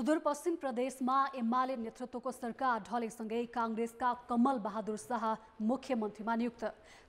सुदूरपश्चिम प्रदेशमा एमाले नेतृत्वको सरकार ढलेसँगै कांग्रेसका कमल बहादुर शाह मुख्यमन्त्रीमा नियुक्त।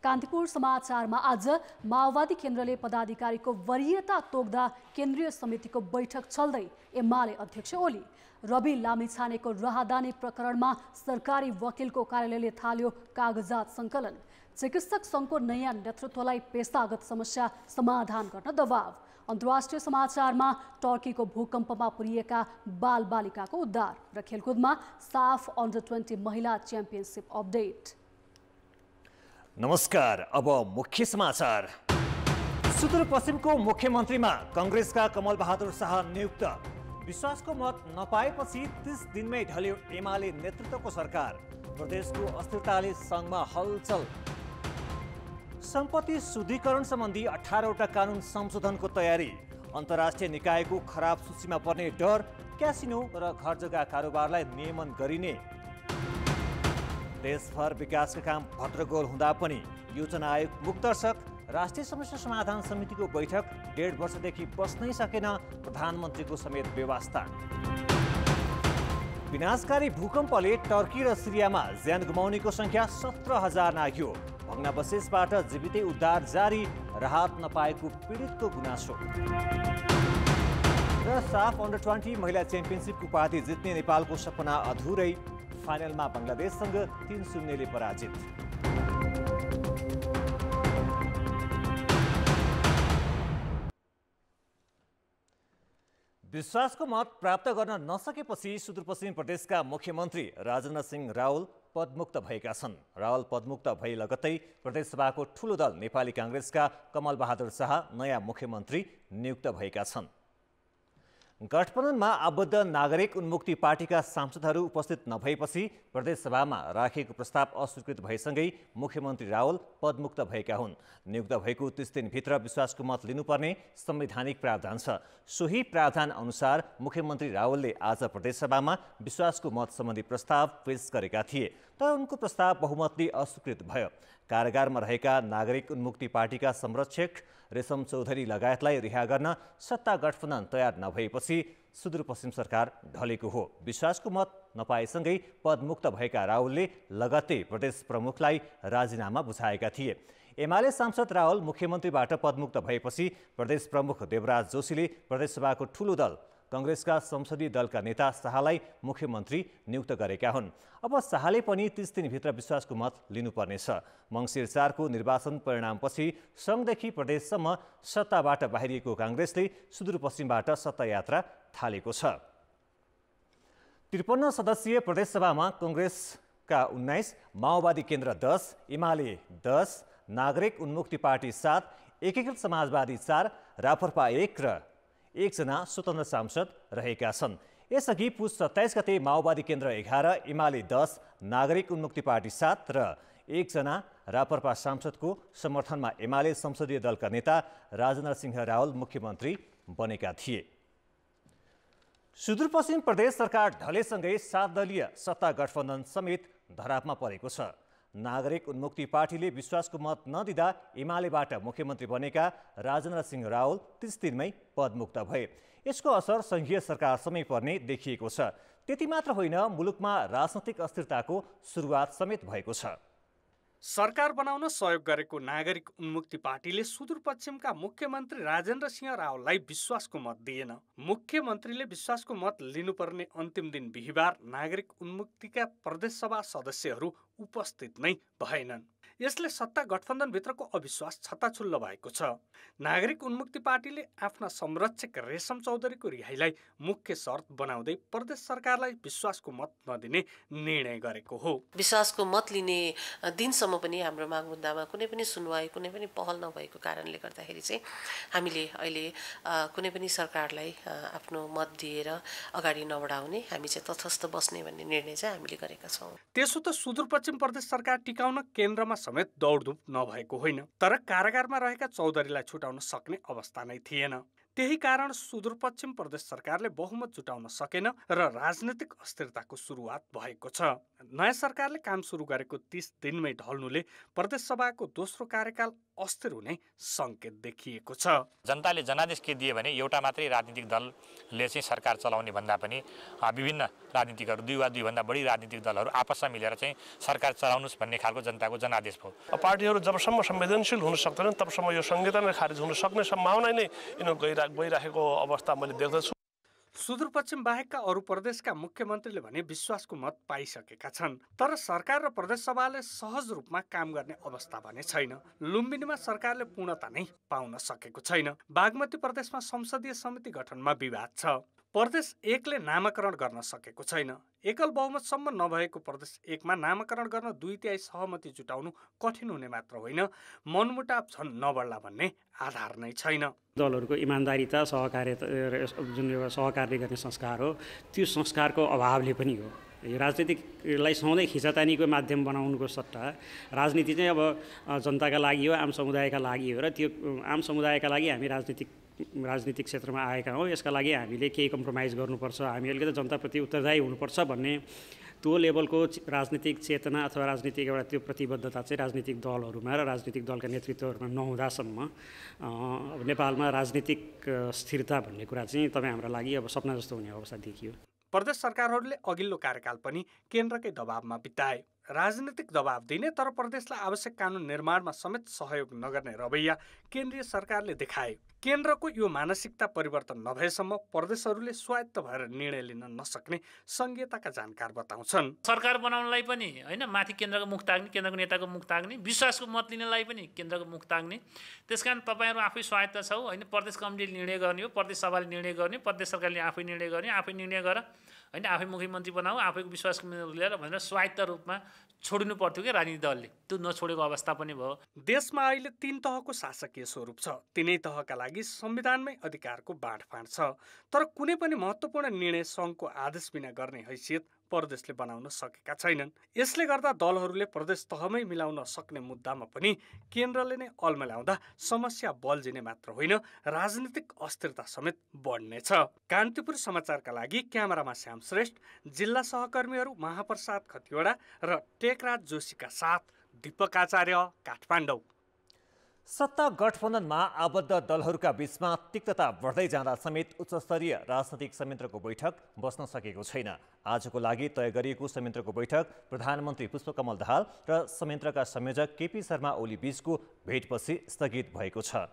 कान्तिपुर समाचारमा आज माओवादी केन्द्रले पदाधिकारीको वरियता तोक्दा केन्द्रीय समितिको बैठक चल्दै एमाले अध्यक्ष ओली रवि लामिछानेको राहदानी प्रकरणमा सरकारी वकिलको कार्यालयले थाल्यो कागजात सङ्कलन। चिकित्सक सङ्घको नयाँ नेतृत्वलाई पेशागत समस्या समाधान गर्न दबाव। अन्तर्राष्ट्रिय समाचारमा टर्कीको भूकम्पमा पुरिएका बालबालिकाको उद्धार र खेलकुदमा साफ अन्डर 20 महिला च्याम्पियनसिप अपडेट। नमस्कार, अब मुख्य समाचार। सुदूरपश्चिमको मुख्यमन्त्रीमा कांग्रेसका कमल बहादुर शाह नियुक्त। विश्वासको मत नपाएपछि 30 दिनमै ढल्यो एमाले नेतृत्वको सरकार। प्रदेशको अस्थिरताले सङ्घमा हलचल। सम्पत्ति शुद्धिकरण सम्बन्धी 18वटा कानुन संशोधनको तयारी। अन्तर्राष्ट्रिय निकायको खराब सूचीमा पर्ने डर। क्यासिनो र घर जग्गा कारोबारलाई नियमन गरिने। देशभर विकासका काम भद्रगोल हुँदा पनि योजना आयोग मुक्तदर्शक। राष्ट्रिय समस्या समाधान समितिको बैठक 1.5 वर्षदेखि बस्नै सकेन, प्रधानमन्त्रीको समेत बेवास्ता। विनाशकारी भूकम्पले टर्की र सिरियामा ज्यान गुमाउनेको संख्या 17,000 नाघ्यो। भग्नावशेषबाट जीवितै उद्धार जारी, राहत नपाएको पीडितको गुनासो। र साफ अन्डर 20 महिला च्याम्पियनसिपको उपाधि जित्ने नेपालको सपना अधुरै। फाइनलमा बङ्गलादेशसँग 3-0ले पराजित। विश्वासको मत प्राप्त गर्न नसकेपछि सुदूरपश्चिम प्रदेशका मुख्यमन्त्री राजेन्द्र सिंह रावल पदमुक्त भएका छन्। रावल पदमुक्त भए लगत्तै प्रदेशसभाको ठूलो दल नेपाली कांग्रेसका कमल बहादुर शाह नयाँ मुख्यमन्त्री नियुक्त भएका छन्। गठबन्धनमा आबद्ध नागरिक उन्मुक्ति पार्टीका सांसदहरू उपस्थित नभएपछि प्रदेशसभामा राखिएको प्रस्ताव अस्वीकृत भएसँगै मुख्यमन्त्री रावल पदमुक्त भएका हुन्। नियुक्त भएको 30 दिनभित्र विश्वासको मत लिनुपर्ने संवैधानिक प्रावधान छ। सोही प्रावधान अनुसार मुख्यमन्त्री रावलले आज प्रदेशसभामा विश्वासको मत सम्बन्धी प्रस्ताव पेश गरेका थिए, तर उनको प्रस्ताव बहुमतले अस्वीकृत भयो। कारागारमा रहेका नागरिक उन्मुक्ति पार्टीका संरक्षक रेशम चौधरी लगायतलाई रिहा गर्न सत्ता गठबन्धन तयार नभएपछि सुदूरपश्चिम सरकार ढलेको हो। विश्वासको मत नपाएसँगै पदमुक्त भएका रावलले लगत्तै प्रदेश प्रमुखलाई राजीनामा बुझाएका थिए। एमाले सांसद रावल मुख्यमन्त्रीबाट पदमुक्त भएपछि प्रदेश प्रमुख देवराज जोशीले प्रदेशसभाको ठूलो दल कांग्रेसका संसदीय दलका नेता शाहलाई मुख्यमन्त्री नियुक्त गरेका हुन्। अब शाहले पनि 30 दिनभित्र विश्वासको मत लिनुपर्नेछ। मङ्सिर 4 को निर्वाचन परिणामपछि सङ्घदेखि प्रदेशसम्म सत्ताबाट बाहिरिएको कांग्रेसले सुदूरपश्चिमबाट सत्ता यात्रा थालेको छ। 53 सदस्यीय प्रदेशसभामा कांग्रेसका 19, माओवादी केन्द्र 10, एमाले 10, नागरिक उन्मुक्ति पार्टी 7, एकीकृत समाजवादी 4, राप्रपा 1 र 1 जना स्वतन्त्र सांसद रहेका छन्। यसअघि पुस 27 गते माओवादी केन्द्र 11, एमाले 10, नागरिक उन्मुक्ति पार्टी 7 र 1 जना राप्रपा सांसदको समर्थनमा एमाले संसदीय दलका नेता राजेन्द्र सिंह रावल मुख्यमन्त्री बनेका थिए। सुदूरपश्चिम प्रदेश सरकार ढलेसँगै 7 दलीय सत्ता गठबन्धन समेत धरापमा परेको छ। नागरिक उन्मुक्ति पार्टीले विश्वासको मत नदिँदा एमालेबाट मुख्यमन्त्री बनेका राजेन्द्र सिंह रावल 30 दिनमै पदमुक्त भए। यसको असर सङ्घीय सरकारसम्मै पर्ने देखिएको छ। त्यति मात्र होइन, मुलुकमा राजनैतिक अस्थिरताको सुरुवात समेत भएको छ। सरकार बनाउन सहयोग गरेको नागरिक उन्मुक्ति पार्टीले सुदूरपश्चिमका मुख्यमन्त्री राजेन्द्र सिंह रावललाई विश्वासको मत दिएन। मुख्यमन्त्रीले विश्वासको मत लिनुपर्ने अन्तिम दिन बिहिबार नागरिक उन्मुक्तिका प्रदेशसभा सदस्यहरू उपस्थित नै भएनन्। यसले सत्ता गठबन्धनभित्रको अविश्वास छत्ताछुल्ल भएको छ। नागरिक उन्मुक्ति पार्टीले आफ्ना संरक्षक रेशम चौधरीको रिहाईलाई मुख्य शर्त बनाउँदै प्रदेश सरकारलाई विश्वासको मत नदिने निर्णय गरेको हो। विश्वासको मत लिने दिनसम्म पनि हाम्रो माग मुद्दामा कुनै पनि सुनवाई, कुनै पनि पहल नभएको कारणले गर्दाखेरि चाहिँ हामीले अहिले कुनै पनि सरकारलाई आफ्नो मत दिएर अगाडि नबढाउने, हामी चाहिँ तटस्थ बस्ने भन्ने निर्णय चाहिँ हामीले गरेका छौँ। त्यसो त सुदूरपश्चिम प्रदेश सरकार टिकाउन केन्द्रमा समेत दौडधुप नभएको होइन, तर कारागारमा रहेका चौधरीलाई छुटाउन सक्ने अवस्था नै थिएन। त्यही कारण सुदूरपश्चिम प्रदेश सरकारले बहुमत जुटाउन सकेन र राजनीतिक अस्थिरताको सुरुवात भएको छ। नयाँ सरकारले काम सुरु गरेको 30 दिनमै ढल्नुले प्रदेशसभाको दोस्रो कार्यकाल अस्थिर हुने सङ्केत देखिएको छ। जनताले जनादेश के दिए भने एउटा मात्रै राजनीतिक दलले चाहिँ सरकार चलाउने भन्दा पनि विभिन्न राजनीतिकहरू 2 वा 2 भन्दा बढी राजनीतिक दलहरू आपसमा मिलेर चाहिँ सरकार चलाउनुस् भन्ने खालको जनताको जनादेश भयो। पार्टीहरू जबसम्म संवेदनशील हुन सक्दैनन् तबसम्म यो संहिता नै खारिज हुन सक्ने सम्भावना नै गइराखेको अवस्था मैले देख्दछु। सुदूरपश्चिम बाहेकका अरू प्रदेशका मुख्यमन्त्रीले भने विश्वासको मत पाइसकेका छन्, तर सरकार र प्रदेश सभाले सहज रूपमा काम गर्ने अवस्था भने छैन। लुम्बिनीमा सरकारले पूर्णता नै पाउन सकेको छैन। बागमती प्रदेशमा संसदीय समिति गठनमा विवाद छ। प्रदेश 1ले नामाकरण गर्न सकेको छैन। एकल बहुमतसम्म नभएको प्रदेश 1मा नामाकरण गर्न 2/3 सहमति जुटाउनु कठिन हुने मात्र होइन, मनमुटाव झन् नबढ्ला भन्ने आधार नै छैन। दलहरूको इमान्दारिता, सहकार्यता, जुन एउटा सहकार्य गर्ने संस्कार हो, त्यो संस्कारको अभावले पनि हो। राजनीतिकलाई सधैँ खिचातानीको माध्यम बनाउनुको सट्टा राजनीति चाहिँ अब जनताका लागि हो, आम समुदायका लागि हो र त्यो आम समुदायका लागि हामी राजनीतिक क्षेत्रमा आएका हौँ। यसका लागि हामीले केही कम्प्रोमाइज गर्नुपर्छ, हामी अलिकति जनताप्रति उत्तरदायी हुनुपर्छ भन्ने त्यो लेभलको राजनीतिक चेतना अथवा राजनीतिक एउटा त्यो प्रतिबद्धता चाहिँ राजनीतिक दलहरूमा र राजनीतिक दलका नेतृत्वहरूमा नहुँदासम्म नेपालमा राजनीतिक स्थिरता भन्ने कुरा चाहिँ तपाईँ हाम्रो लागि अब सपना जस्तो हुने अवस्था देखियो। प्रदेश सरकारहरूले अघिल्लो कार्यकाल पनि केन्द्रकै दबावमा बिताए। राजनीतिक दबाव दिने तर प्रदेशलाई आवश्यक कानुन निर्माणमा समेत सहयोग नगर्ने रवैया केन्द्रीय सरकारले देखाए। केन्द्रको यो मानसिकता परिवर्तन नभएसम्म प्रदेशहरूले स्वायत्त भएर निर्णय लिन नसक्ने संघीयताका जानकार बताउँछन्। सरकार बनाउनलाई पनि हैन, माथि केन्द्रको मुख ताग्ने, केन्द्रको नेताको मुख ताग्ने, विश्वासको मत लिनलाई पनि केन्द्रको मुख ताग्ने। त्यसकारण तपाईँहरू आफै स्वायत्त छौ हैन, प्रदेश कमिटीले निर्णय गर्ने हो, प्रदेश सभाले निर्णय गर्ने, प्रदेश सरकारले आफै निर्णय गर्ने, आफै निर्णय गर हैन, आफै मुख्यमन्त्री बनाऊ, आफैको विश्वासको लिएर भनेर स्वायत्त रूपमा छोड्नु पर्थ्यो कि राजनीतिक दलले, त्यो नछोडेको अवस्था पनि भयो। देशमा अहिले 3 तहको शासकीय स्वरूप छ। तिनै तहका लागि संविधानमै अधिकारको बाँडफाँड छ, तर कुनै पनि महत्त्वपूर्ण निर्णय सङ्घको आदेश बिना गर्ने हैसियत प्रदेशले बनाउन सकेका छैनन्। यसले गर्दा दलहरूले प्रदेश तहमै मिलाउन सक्ने मुद्दामा पनि केन्द्रले नै अल्मल्याउँदा समस्या बल्झिने मात्र होइन, राजनीतिक अस्थिरता समेत बढ्नेछ। कान्तिपुर समाचारका लागि क्यामेरामा श्याम श्रेष्ठ, जिल्ला सहकर्मीहरू महाप्रसाद खतिवडा र टेकराज जोशीका साथ दीपक आचार्य, काठमाडौँ। सत्ता गठबन्धनमा आबद्ध दलहरूका बीचमा तिक्तता बढ्दै जाँदा समेत उच्चस्तरीय राजनैतिक संयन्त्रको बैठक बस्न सकेको छैन। आजको लागि तय गरिएको संयन्त्रको बैठक प्रधानमन्त्री पुष्पकमल दाहाल र संयन्त्रका संयोजक केपी शर्मा ओली बीचको भेटपछि स्थगित भएको छ।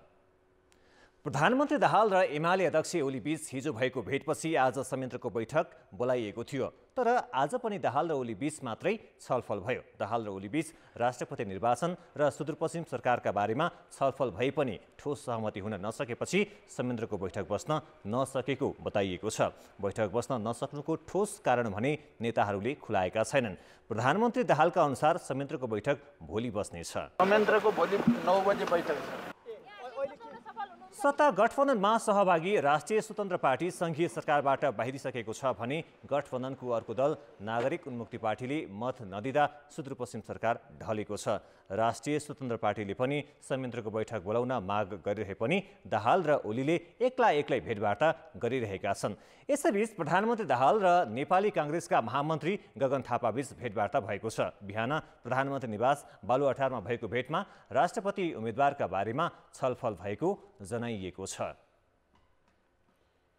प्रधानमन्त्री दाहाल र एमाले अध्यक्ष ओली बीच हिजो भएको भेटपछि आज संयन्त्रको बैठक बोलाइएको थियो, तर आज पनि दाहाल र ओली बीच मात्रै छलफल भयो। दाहाल र ओली बीच राष्ट्रपति निर्वाचन र सुदूरपश्चिम सरकारका बारेमा छलफल भए पनि ठोस सहमति हुन नसकेपछि संयन्त्रको बैठक बस्न नसकेको बताइएको छ। बैठक बस्न नसक्नुको ठोस कारण भने नेताहरूले खुलाएका छैनन्। प्रधानमन्त्री दाहालका अनुसार संयन्त्रको बैठक भोलि बस्नेछ। संयन्त्रको भोलि 9 बजे बैठक छ। सत्ता गठबन्धनमा सहभागी राष्ट्रिय स्वतन्त्र पार्टी सङ्घीय सरकारबाट बाहिरिसकेको छ भने गठबन्धनको अर्को दल नागरिक उन्मुक्ति पार्टीले मत नदिँदा सुदूरपश्चिम सरकार ढलेको छ। राष्ट्रिय स्वतन्त्र पार्टीले पनि संयन्त्रको बैठक बोलाउन माग गरिरहे पनि दाहाल र ओलीले एक्लै भेटवार्ता गरिरहेका छन्। यसैबीच प्रधानमन्त्री दाहाल र नेपाली काङ्ग्रेसका महामन्त्री गगन थापाबीच भेटवार्ता भएको छ। बिहान प्रधानमन्त्री निवास बालुवाटारमा भएको भेटमा राष्ट्रपति उम्मेद्वारका बारेमा छलफल भएको जनाइएको छ।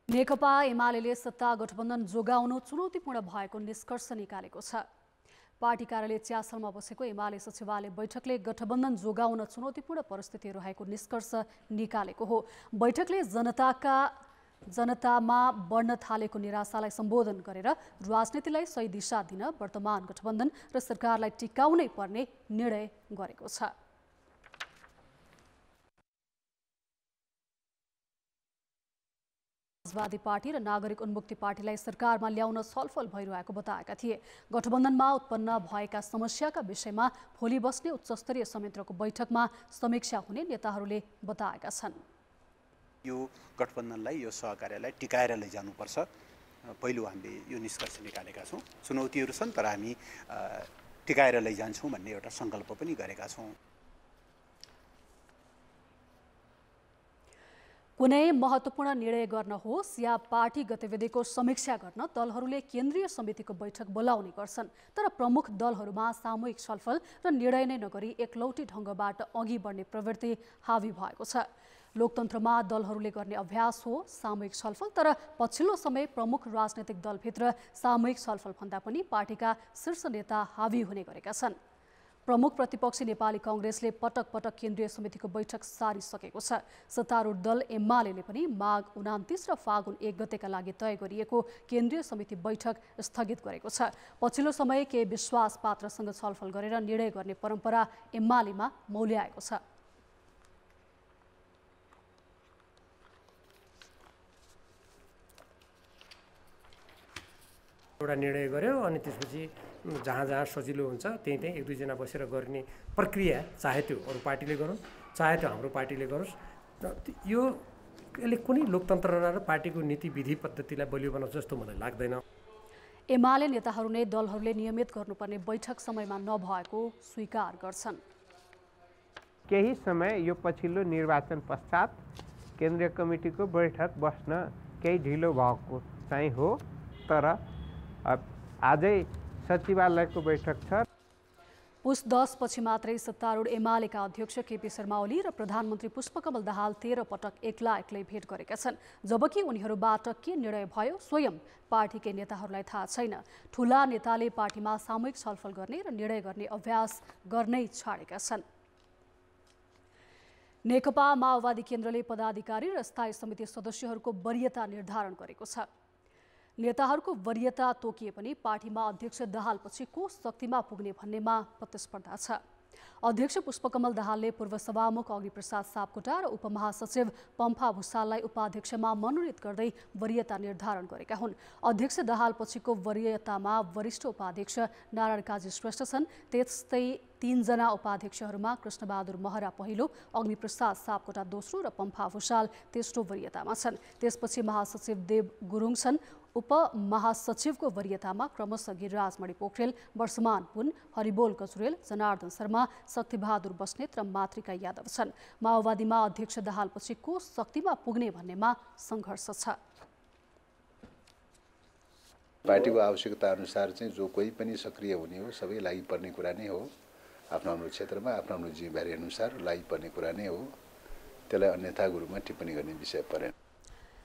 नेकपा एमाले सत्ता गठबन्धन जोगाउनु चुनौतीपूर्ण भएको निष्कर्ष निकालेको छ। पार्टी कार्यालय च्यासलमा बसेको एमाले सचिवालय बैठकले गठबन्धन जोगाउन चुनौतीपूर्ण परिस्थिति रहेको निष्कर्ष निकालेको हो। बैठकले जनतामा बढ्न थालेको निराशालाई सम्बोधन गरेर राजनीतिलाई सही दिशा दिन वर्तमान गठबन्धन र सरकारलाई टिकाउनै पर्ने निर्णय गरेको छ। समाजवादी पार्टी र नागरिक उन्मुक्ति पार्टीलाई सरकारमा ल्याउन छलफल भइरहेको बताएका थिए। गठबन्धनमा उत्पन्न भएका समस्याका विषयमा भोलि बस्ने उच्चस्तरीय संयन्त्रको बैठकमा समीक्षा हुने नेताहरूले बताएका छन्। यो गठबन्धनलाई, यो सहकार्यलाई टिकाएर लैजानुपर्छ। पहिलो हामीले यो निष्कर्ष निकालेका छौँ। चुनौतीहरू छन् तर हामी टिकाएर लैजान्छौँ भन्ने एउटा सङ्कल्प पनि गरेका छौँ। कुनै महत्त्वपूर्ण निर्णय गर्न होस् या पार्टी गतिविधिको समीक्षा गर्न दलहरूले केन्द्रीय समितिको बैठक बोलाउने गर्छन्, तर प्रमुख दलहरूमा सामूहिक छलफल र निर्णय नै नगरी एकलौटी ढङ्गबाट अघि बढ्ने प्रवृत्ति हावी भएको छ। लोकतन्त्रमा दलहरूले गर्ने अभ्यास हो सामूहिक छलफल, तर पछिल्लो समय प्रमुख राजनैतिक दलभित्र सामूहिक छलफलभन्दा पनि पार्टीका शीर्ष नेता हावी हुने गरेका छन्। प्रमुख प्रतिपक्षी नेपाली कांग्रेसले पटक पटक केन्द्रीय समितिको बैठक सारिसकेको छ। सत्तारूढ दल एमाले पनि माघ 29 र फागुन 1 गतेका लागि तय गरिएको केन्द्रीय समिति बैठक स्थगित गरेको छ। पछिल्लो समय केही विश्वास पात्रसँग छलफल गरेर निर्णय गर्ने परम्परा एमालेमा मौल्याएको छ। एउटा निर्णय गर्यो अनि त्यसपछि जहाँ जहाँ सजिलो हुन्छ त्यहीँ त्यहीँ एक दुईजना बसेर गर्ने प्रक्रिया, चाहे त्यो अरू पार्टीले गरोस् चाहे त्यो हाम्रो पार्टीले गरोस्, यसले कुनै लोकतन्त्र र पार्टीको नीति विधि पद्धतिलाई बलियो बनाउँछ जस्तो मलाई लाग्दैन। एमाले नेताहरू नै दलहरूले नियमित गर्नुपर्ने बैठक समयमा नभएको स्वीकार गर्छन्। केही समय यो पछिल्लो निर्वाचन पश्चात केन्द्रीय कमिटीको बैठक बस्न केही ढिलो भएको चाहिँ हो, तर आजै सचिवालयको बैठक छ। पुस 10 पछि मात्रै सत्तारूढ एमालेका अध्यक्ष केपी शर्मा ओली र प्रधानमन्त्री पुष्पकमल दाहाल 13 पटक एक्लै भेट गरेका छन्, जबकि उनीहरूबाट के निर्णय भयो स्वयं पार्टीकै नेताहरूलाई थाहा छैन। ठूला नेताले पार्टीमा सामूहिक छलफल गर्ने र निर्णय गर्ने अभ्यास गर्नै छाडेका छन्। नेकपा माओवादी केन्द्रले पदाधिकारी र स्थायी समिति सदस्यहरूको वरियता निर्धारण गरेको छ। नेताहरूको वरियता तोकिए पनि पार्टीमा अध्यक्ष दाहालपछि को शक्तिमा पुग्ने भन्नेमा प्रतिस्पर्धा छ। अध्यक्ष पुष्पकमल दाहालले पूर्व सभामुख अग्निप्रसाद सापकोटा र उपमहासचिव पम्फा भुसाललाई उपाध्यक्षमा मनोनित गर्दै वरियता निर्धारण गरेका हुन्। अध्यक्ष दाहालपछिको वरियतामा वरिष्ठ उपाध्यक्ष नारायण काजी श्रेष्ठ छन्। त्यस्तै 3 जना उपाध्यक्षहरूमा कृष्णबहादुर महरा पहिलो, अग्निप्रसाद सापकोटा दोस्रो र पम्फा भुसाल तेस्रो वरियतामा छन्। त्यसपछि महासचिव देव गुरुङ छन्। उपमहासचिवको वरियतामा क्रमशः गिरिराजमणि पोखरेल, वर्षमान पुन, हरिबोल गजुरेल, जनार्दन शर्मा, शक्तिबहादुर बस्नेत र मातृका यादव छन्। माओवादीमा अध्यक्ष दाहालपछि को शक्तिमा पुग्ने भन्नेमा सङ्घर्ष छ। पार्टीको आवश्यकता अनुसार चाहिँ जो कोही पनि सक्रिय हुने हो, सबै लागि पर्ने कुरा नै हो। आफ्नो क्षेत्रमा आफ्नो जिम्मेवारी अनुसार लागि पर्ने कुरा नै हो। त्यसलाई अन्यथाको रूपमा टिप्पणी गर्ने विषय परेन।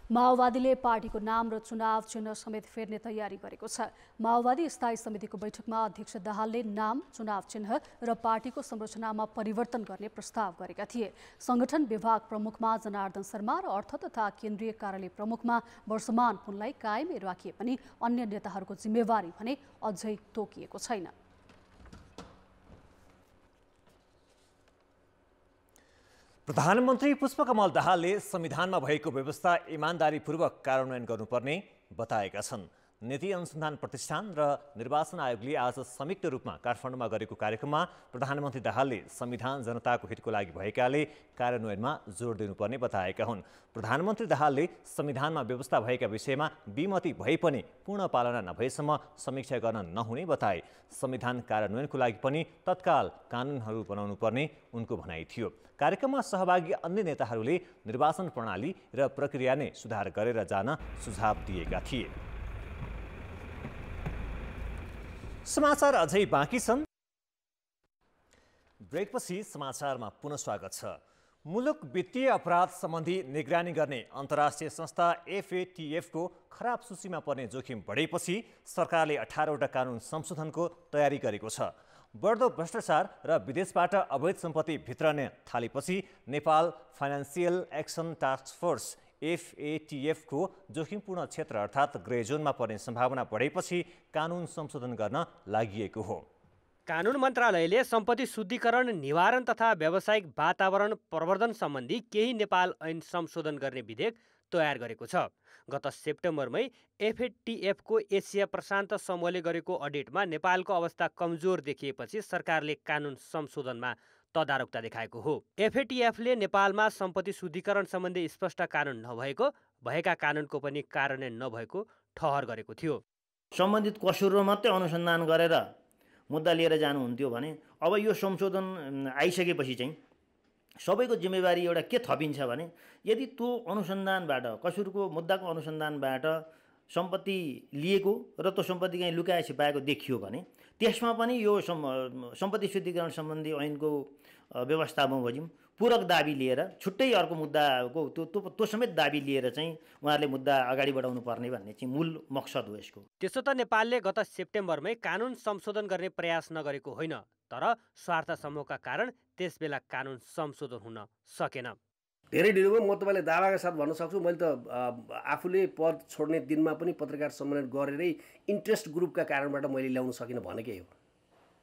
माओवादीले पार्टीको नाम र चुनाव चिन्ह समेत फेर्ने तयारी गरेको छ। माओवादी स्थायी समितिको बैठकमा अध्यक्ष दाहालले नाम, चुनाव चिन्ह र पार्टीको संरचनामा परिवर्तन गर्ने प्रस्ताव गरेका थिए। संगठन विभाग प्रमुखमा जनार्दन शर्मा र अर्थ तथा केन्द्रीय कार्यालय प्रमुखमा वर्षमान पुनलाई कायमै राखिए पनि अन्य नेताहरूको जिम्मेवारी भने अझै तोकिएको छैन। प्रधानमन्त्री पुष्पकमल दाहालले संविधानमा भएको व्यवस्था इमानदारीपूर्वक कार्यान्वयन गर्नुपर्ने बताएका छन्। नीति अनुसन्धान प्रतिष्ठान र निर्वाचन आयोगले आज संयुक्त रूपमा काठमाडौँमा गरेको कार्यक्रममा प्रधानमन्त्री दाहालले संविधान जनताको हितको लागि भएकाले कार्यान्वयनमा जोड दिनुपर्ने बताएका हुन्। प्रधानमन्त्री दाहालले संविधानमा व्यवस्था भएका विषयमा विमति भए पनि पूर्ण पालना नभएसम्म समीक्षा गर्न नहुने बताए। संविधान कार्यान्वयनको लागि पनि तत्काल कानुनहरू बनाउनु पर्ने उनको भनाइ थियो। कार्यक्रममा सहभागी अन्य नेताहरूले निर्वाचन प्रणाली र प्रक्रिया नै सुधार गरेर जान सुझाव दिएका थिए। समाचार अझै बाँकी छन्। ब्रेकपछि समाचारमा पुनः स्वागत छ। मुलुक वित्तीय अपराध सम्बन्धी निगरानी गर्ने अन्तर्राष्ट्रिय संस्था FATF को खराब सूचीमा पर्ने जोखिम बढेपछि सरकारले 18 वटा कानुन संशोधनको तयारी गरेको छ। बढ्दो भ्रष्टाचार र विदेशबाट अवैध सम्पत्ति भित्रन थालेपछि Nepal financial action task force FATF को जोखिमपूर्ण क्षेत्र अर्थात् ग्रे जोनमा पर्ने सम्भावना बढेपछि कानुन संशोधन गर्न लागिएको हो। कानुन मन्त्रालयले सम्पत्ति शुद्धिकरण, निवारण तथा व्यावसायिक वातावरण प्रवर्धन सम्बन्धी केही नेपाल ऐन संशोधन गर्ने विधेयक तयार गरेको छ। गत सेप्टेम्बरमै FATF को एसिया प्रशान्त समूहले गरेको अडिटमा नेपालको अवस्था कमजोर देखिएपछि सरकारले कानुन संशोधनमा तदारुकता देखाएको हो। FATF ले नेपालमा सम्पत्ति शुद्धिकरण सम्बन्धी स्पष्ट कानुन नभएको, भएका कानुनको पनि कार्यान्वयन नभएको ठहर गरेको थियो। सम्बन्धित कसुरमा मात्रै अनुसन्धान गरेर मुद्दा लिएर जानुहुन्थ्यो भने अब यो संशोधन आइसकेपछि चाहिँ सबैको जिम्मेवारी एउटा के थपिन्छ भने यदि त्यो अनुसन्धानबाट कसुरको मुद्दाको अनुसन्धानबाट सम्पत्ति लिएको र त्यो सम्पत्ति कहीँ लुकाए छिपाएको देखियो भने त्यसमा पनि यो सम्पत्ति शुद्धिकरण सम्बन्धी ऐनको व्यवस्था बमोजिम पूरक दाबी लिएर छुट्टै अर्को मुद्दाको त्यो समेत दाबी लिएर चाहिँ उहाँहरूले मुद्दा अगाडि बढाउनु पर्ने भन्ने चाहिँ मूल मकसद हो यसको। त्यसो त नेपालले गत सेप्टेम्बरमै कानुन संशोधन गर्ने प्रयास नगरेको होइन, तर स्वार्थ समूहका कारण त्यसबेला कानुन संशोधन हुन सकेन। धेरै ढिलो भयो। म तपाईँलाई दावाका साथ भन्न सक्छु, मैले त आफूले पद छोड्ने दिनमा पनि पत्रकार सम्मेलन गरेरै इन्ट्रेस्ट ग्रुपका कारणबाट मैले ल्याउन सकिनँ भनेकै हो।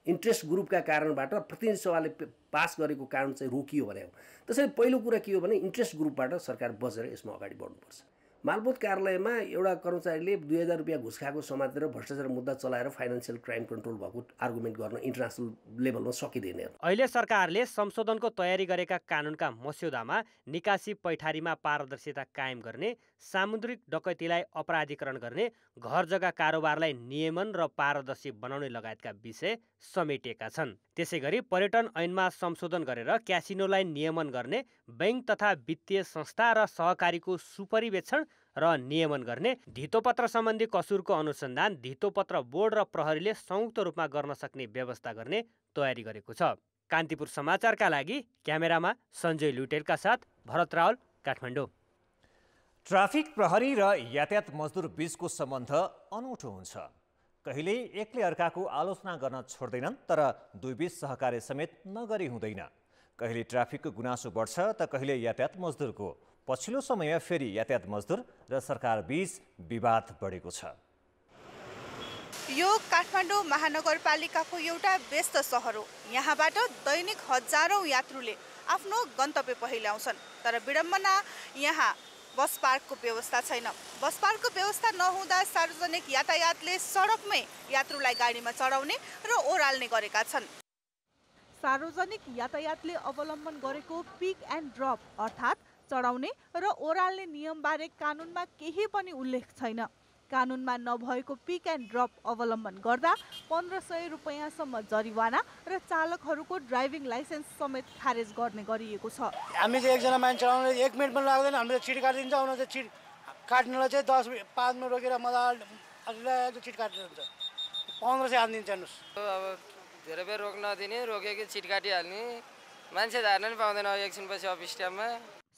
इन्ट्रेस्ट ग्रुपका कारणबाट प्रतिनिधि सभाले पास गरेको कानुन चाहिँ रोकियो भने हो। त्यसैले पहिलो कुरा के हो भने इन्ट्रेस्ट ग्रुपबाट सरकार बचेर यसमा अगाडि बढ्नुपर्छ। मालपोत कार्यालयमा एउटा कर्मचारीले 2000 रुपियाँ घुस खाएको समातेर भ्रष्टाचार मुद्दा चलाएर फाइनेन्सियल क्राइम कन्ट्रोल भएको आर्गुमेन्ट गर्न इन्टरनेसनल लेभलमा सकिँदैन। अहिले सरकारले संशोधनको तयारी गरेका कानुनका मस्यौदामा निकासी पैठारीमा पारदर्शिता कायम गर्ने, सामुद्रिक डकैतीलाई अपराधीकरण गर्ने, घर जग्गा कारोबारलाई नियमन र पारदर्शी बनाउने लगायतका विषय समेटिएका छन्। त्यसैगरी पर्यटन ऐनमा संशोधन गरेर क्यासिनोलाई नियमन गर्ने, बैंक तथा वित्तीय संस्था र सहकारीको सुपरिवेक्षण र नियमन गर्ने, धितोपत्र सम्बन्धी कसुरको अनुसन्धान धितोपत्र बोर्ड र प्रहरीले संयुक्त रूपमा गर्न सक्ने व्यवस्था गर्ने तयारी गरेको छ। कान्तिपुर समाचारका लागि क्यामेरामा सञ्जय लुटेलका साथ भरत रावल, काठमाडौँ। ट्राफिक प्रहरी र यातायात मजदुर बीचको सम्बन्ध अनौठो हुन्छ। कहिले एकले अर्काको आलोचना गर्न छोड्दैनन्, तर दुईबीच सहकार्य समेत नगरी हुँदैन। कहिले ट्राफिकको गुनासो बढ्छ त कहिले यातायात मजदुरको। पछिल्लो समयमा फेरि यातायात मजदुर र सरकार बीच विवाद बढेको छ। यो काठमाडौँ महानगरपालिकाको एउटा व्यस्त सहर हो। यहाँबाट दैनिक हजारौं यात्रुले आफ्नो गन्तव्य पहिल्याउँछन्, तर विडम्बना यहाँ बस पार्कको व्यवस्था छैन। बस पार्कको व्यवस्था नहुँदा सार्वजनिक यातायातले सडकमै यात्रुलाई गाडीमा चढाउने र ओह्राल्ने गरेका छन्। सार्वजनिक यातायातले अवलम्बन गरेको पिक एन्ड ड्रप अर्थात् चढाउने र ओह्राल्ने नियमबारे कानुनमा केही पनि उल्लेख छैन। कानुनमा नभएको पिक एन्ड ड्रप अवलम्बन गर्दा 1500 रुपैयाँसम्म जरिवाना र चालकहरूको ड्राइभिङ लाइसेन्स समेत खारेज गर्ने गरिएको छ। हामी चाहिँ एकजना मान्छे चलाउन 1 मिनट पनि लाग्दैन, हामीले छिट काटिदिन्छ। उनीहरू चाहिँ छिट काट्नुलाई चाहिँ 10-5 मिनट रोकेर मजाले छिट काटिदिन्छ। 1500 हालिदिन्छ हेर्नुहोस्। अब धेरै बेर रोक्न दिने, रोकेको छिट काटिहाल्ने, मान्छे झार्न पनि पाउँदैन एकछिनपछि अफिस टाइममा।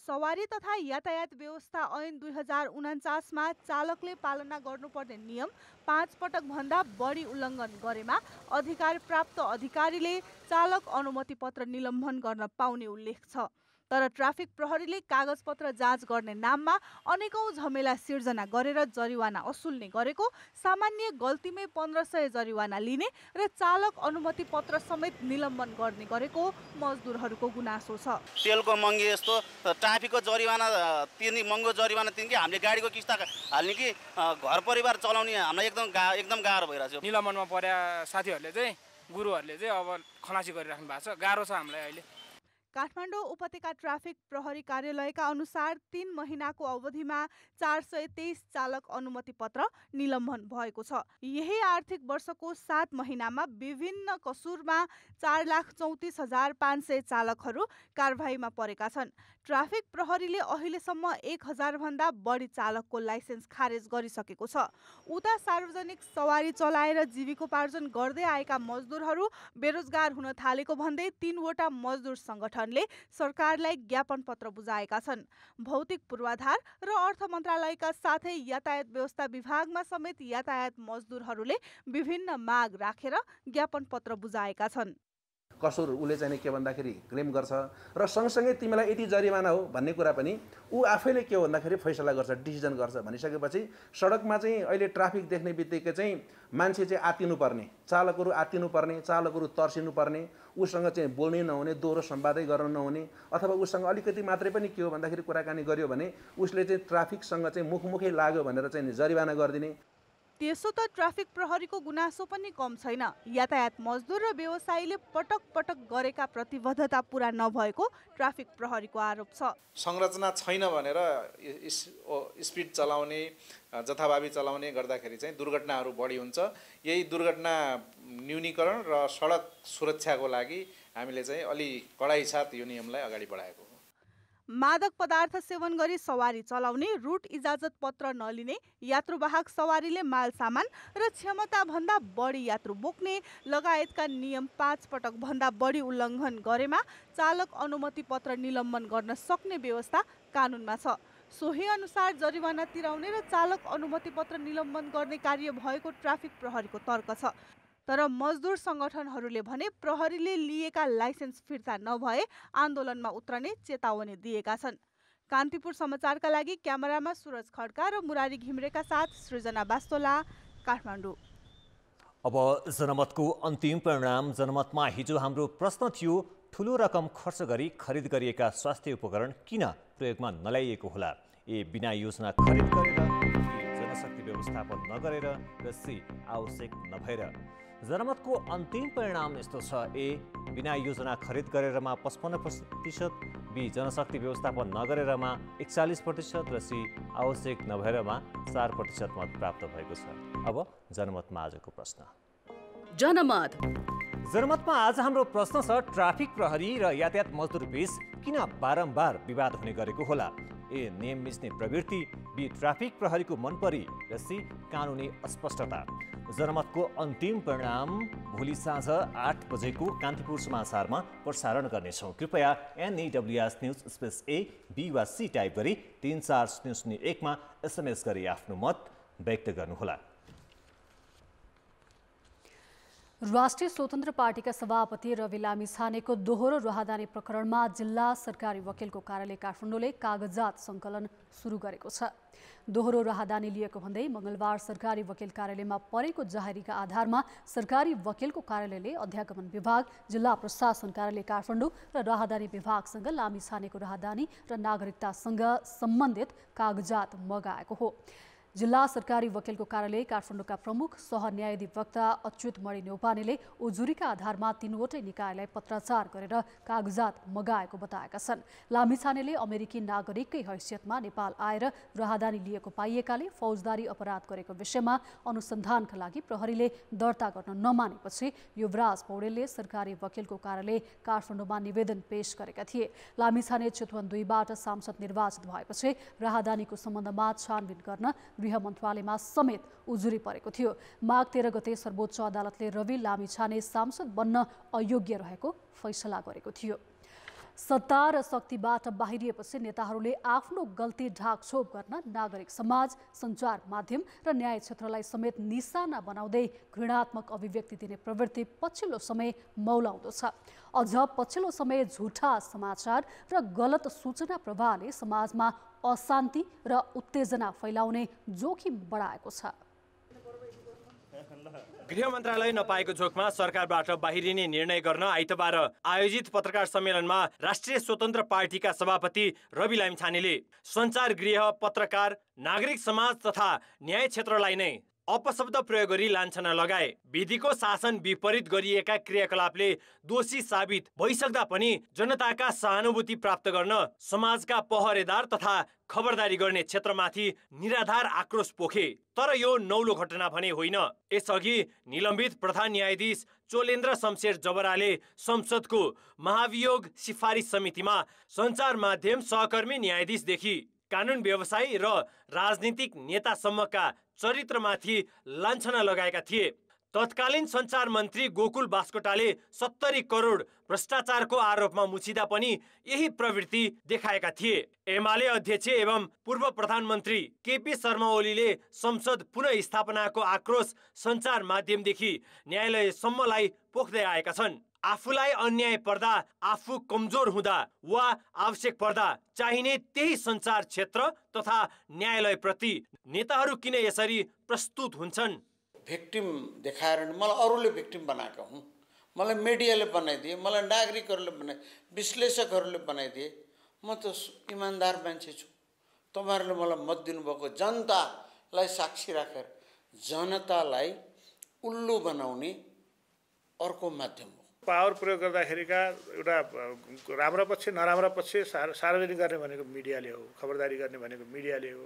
सवारी तथा यातायात व्यवस्था ऐन 2049 मा चालकले पालना गर्नुपर्ने नियम 5 पटक भन्दा बढी उल्लङ्घन गरेमा अधिकार प्राप्त अधिकारीले चालक अनुमति पत्र निलम्बन गर्न पाउने उल्लेख छ। तर ट्राफिक प्रहरीले कागजपत्र जाँच गर्ने नाममा अनेकौं झमेला सिर्जना गरेर जरिवाना असुल्ने गरेको, सामान्य गल्तीमै 1500 जरिवाना लिने र चालक अनुमति पत्र समेत निलम्बन गर्ने गरेको मजदुरहरूको गुनासो छ। तेलको महँगी यस्तो, ट्राफिकको जरिवाना तिर्ने, महँगो जरिवाना तिर्ने कि हामीले गाडीको किस्ता हाल्ने कि घर परिवार चलाउने हामीलाई एकदम गाह्रो भइरहेको छ। निलम्बनमा पर्या साथीहरूले चाहिँ गुरुहरूले चाहिँ अब खलासी गरिराख्नु भएको छ। गाह्रो छ हामीलाई अहिले। काठमाडौँ उपत्यका ट्राफिक प्रहरी कार्यालयका अनुसार 3 महिनाको अवधिमा 423 चालक अनुमति पत्र निलम्बन भएको छ। यही आर्थिक वर्षको 7 महिनामा विभिन्न कसुरमा 4,34,500 चालकहरू कारबाहीमा परेका छन्। ट्राफिक प्रहरीले अहिलेसम्म 1000 भन्दा बढी चालकको लाइसेन्स खारेज गरिसकेको छ। उता सार्वजनिक सवारी चलाएर जीविकोपार्जन गर्दै आएका मजदुरहरू बेरोजगार हुन थालेको भन्दै 3 वटा मजदुर संगठनले सरकारलाई ज्ञापन पत्र बुझाएका छन्। भौतिक पूर्वाधार र अर्थ मन्त्रालयका साथै यातायात व्यवस्था विभागमा समेत यातायात मजदुरहरूले विभिन्न माग राखेर ज्ञापन पत्र बुझाएका छन्। कसुर उसले चाहिँ के भन्दाखेरि क्लेम गर्छ र सँगसँगै तिमीलाई यति जरिमाना हो भन्ने कुरा पनि ऊ आफैले के भन्दाखेरि फैसला गर्छ, डिसिजन गर्छ। भनिसकेपछि सडकमा चाहिँ अहिले ट्राफिक देख्ने बित्तिकै चाहिँ मान्छे चाहिँ आत्तिनुपर्ने, चालकहरू आत्तिनुपर्ने, चालकहरू तर्सिनुपर्ने, उसँग चाहिँ बोल्नै नहुने, दोहोरो संवादै गर्न नहुने, अथवा उसँग अलिकति मात्रै पनि के हो भन्दाखेरि कुराकानी गर्यो भने उसले चाहिँ ट्राफिकसँग चाहिँ मुखमुखै लाग्यो भनेर चाहिँ जरिवाना गरिदिने। त्यसो त ट्राफिक प्रहरीको गुनासो पनि कम छैन। यातायात मजदुर र व्यवसायीले पटक पटक गरेका प्रतिबद्धता पूरा नभएको ट्राफिक प्रहरीको आरोप छ। संरचना छैन भनेर स्पिड चलाउने, जथाभावी चलाउने गर्दाखेरि चाहिँ दुर्घटनाहरू बढी हुन्छ। यही दुर्घटना न्यूनीकरण र सडक सुरक्षाको लागि हामीले चाहिँ अलि कडाइ साथ यो नियमलाई अगाडि बढाएको हो। मादक पदार्थ सेवन गरी सवारी चलाउने, रुट इजाजत पत्र नलिने, यात्रुवाहक सवारीले माल सामान र क्षमताभन्दा बढी यात्रु बोक्ने लगायतका नियम 5 पटक भन्दा बढी उल्लङ्घन गरेमा चालक अनुमति पत्र निलम्बन गर्न सक्ने व्यवस्था कानुनमा छ। सोही अनुसार जरिवाना तिराउने र चालक अनुमति पत्र निलम्बन गर्ने कार्य भएको ट्राफिक प्रहरीको तर्क छ। तर मजदुर सङ्गठनहरूले भने प्रहरीले लिएका लाइसेन्स फिर्ता नभए आन्दोलनमा उत्रने चेतावनी दिएका छन्। कान्तिपुर समाचारका लागि क्यामेरामा सुरज खड्का र मुरारी घिमिरेका साथ सृजना बास्तोला, काठमाडौँ। अब जनमतको अन्तिम परिणाम। जनमतमा हिजो हाम्रो प्रश्न थियो, ठुलो रकम खर्च गरी खरिद गरिएका स्वास्थ्य उपकरण किन प्रयोगमा नल्याइएको होला? ए, बिना योजना खरिद गरेर, बी, जनशक्ति व्यवस्थापन नगरेर, र सी, आवश्यक नभएर। जनमतको अन्तिम परिणाम यस्तो छ। ए, बिना योजना खरिद गरेरमा 55%, बी, जनशक्ति व्यवस्थापन नगरेरमा 41% र सी, आवश्यक नभएरमा 4% मत प्राप्त भएको छ। अब जनमतमा आजको प्रश्न। जनमतमा आज हाम्रो प्रश्न छ, ट्राफिक प्रहरी र यातायात मजदुर बीच किन बारम्बार विवाद हुने गरेको होला? ए, नियम मिच्ने प्रवृत्ति, बी, ट्राफिक प्रहरीको मनपरी, र सी, कानुनी अस्पष्टता। जनमतको अन्तिम परिणाम भोलि साँझ 8 बजेको कान्तिपुर समाचारमा प्रसारण गर्नेछौँ। कृपया NEWS news space A, B वा C टाइप गरी 34001 मा SMS गरी आफ्नो मत व्यक्त गर्नुहोला। राष्ट्रिय स्वतन्त्र पार्टीका सभापति रवि लामिछानेको दोहोरो राहदानी प्रकरणमा जिल्ला सरकारी वकिलको कार्यालय काठमाडौँले कागजात सङ्कलन सुरु गरेको छ। दोहोरो राहदानी लिएको भन्दै मंगलबार सरकारी वकिल कार्यालयमा परेको जाहेरीका आधारमा सरकारी वकिलको कार्यालयले अध्यागमन विभाग, जिल्ला प्रशासन कार्यालय काठमाडौँ र राहदानी विभागसँग लामिछानेको राहदानी र नागरिकतासँग सम्बन्धित कागजात मगाएको हो। जिल्ला सरकारी वकिलको कार्यालय काठमाडौँका प्रमुख सहन्यायाधिवक्ता अच्युत मणि न्यौपानेले उजुरीका आधारमा 3वटै निकायलाई पत्राचार गरेर कागजात मगाएको बताएका छन्। लामिछानेले अमेरिकी नागरिककै हैसियतमा नेपाल आएर राहदानी लिएको पाइएकाले फौजदारी अपराध गरेको विषयमा अनुसन्धानका लागि प्रहरीले दर्ता गर्न नमानेपछि युवराज पौडेलले सरकारी वकिलको कार्यालय काठमाडौँमा निवेदन पेश गरेका थिए। लामिछाने चितवन 2बाट सांसद निर्वाचित भएपछि राहदानीको सम्बन्धमा छानबिन गर्न गृह मन्त्रालयमा समेत उजुरी परेको थियो। माघ 13 गते सर्वोच्च अदालतले रवि लामिछाने सांसद बन्न अयोग्य रहेको फैसला गरेको थियो। सत्ता र शक्तिबाट बाहिरिएपछि नेताहरूले आफ्नो गल्ती ढाकछोप गर्न नागरिक समाज, सञ्चार माध्यम र न्याय क्षेत्रलाई समेत निशाना बनाउँदै घृणात्मक अभिव्यक्ति दिने प्रवृत्ति पछिल्लो समय मौलाउँदो छ। अझ पछिल्लो समय झुटा समाचार र गलत सूचना प्रवाहले समाजमा अशान्ति र उत्तेजना फैलाउने जोखिम बढाएको छ। गृह मन्त्रालय नपाएको जोखमा सरकारबाट बाहिरिने निर्णय गर्न आइतबार आयोजित पत्रकार सम्मेलनमा राष्ट्रिय स्वतन्त्र पार्टीका सभापति रवि लामिछानेले सञ्चार गृह, पत्रकार, नागरिक समाज तथा न्याय क्षेत्रलाई नै अपशब्द प्रयोग गरी लान्छना लगाए। विधिको शासन विपरीत गरिएका क्रियाकलापले दोषी साबित भइसक्दा पनि जनताका सहानुभूति प्राप्त गर्न समाजका पहरेदार तथा खबरदारी गर्ने क्षेत्रमाथि निराधार आक्रोश पोखे। तर यो नौलो घटना भने होइन। यसअघि निलम्बित प्रधान न्यायाधीश चोलेन्द्र शमशेर जबराले संसदको महाभियोग सिफारिस समितिमा सञ्चार माध्यम सहकर्मी न्यायाधीशदेखि कानुन व्यवसायी र राजनीतिक नेतासम्मका चरित्रमाथि लान्छना लगाएका थिए। तत्कालीन सञ्चार मन्त्री गोकुल बास्कोटाले 70 करोड भ्रष्टाचारको आरोपमा मुछिँदा पनि यही प्रवृत्ति देखाएका थिए। एमाले अध्यक्ष एवं पूर्व प्रधानमन्त्री केपी शर्मा ओलीले संसद पुनः स्थापनाको आक्रोश सञ्चार माध्यमदेखि न्यायालयसम्मलाई पोख्दै आएका छन्। आफूलाई अन्याय पर्दा, आफू कमजोर हुँदा वा आवश्यक पर्दा चाहिने त्यही सञ्चार क्षेत्र तथा न्यायालय प्रति नेताहरू किन यसरी प्रस्तुत हुन्छन्? भिक्टिम देखाएर मलाई अरूले भिक्टिम बनाएको हुँ, मलाई मिडियाले बनाइदिए, मलाई नागरिकहरूले बनाए, विश्लेषकहरूले बनाइदिए। म त इमान्दार मान्छे छु। तपाईँहरूले मलाई मत दिनुभएको जनतालाई साक्षी राखेर जनतालाई उल्लु बनाउने अर्को माध्यम हो। पावर प्रयोग गर्दाखेरिका एउटा राम्रो पक्ष नराम्रो पक्ष सार्वजनिक गर्ने भनेको मिडियाले हो, खबरदारी गर्ने भनेको मिडियाले हो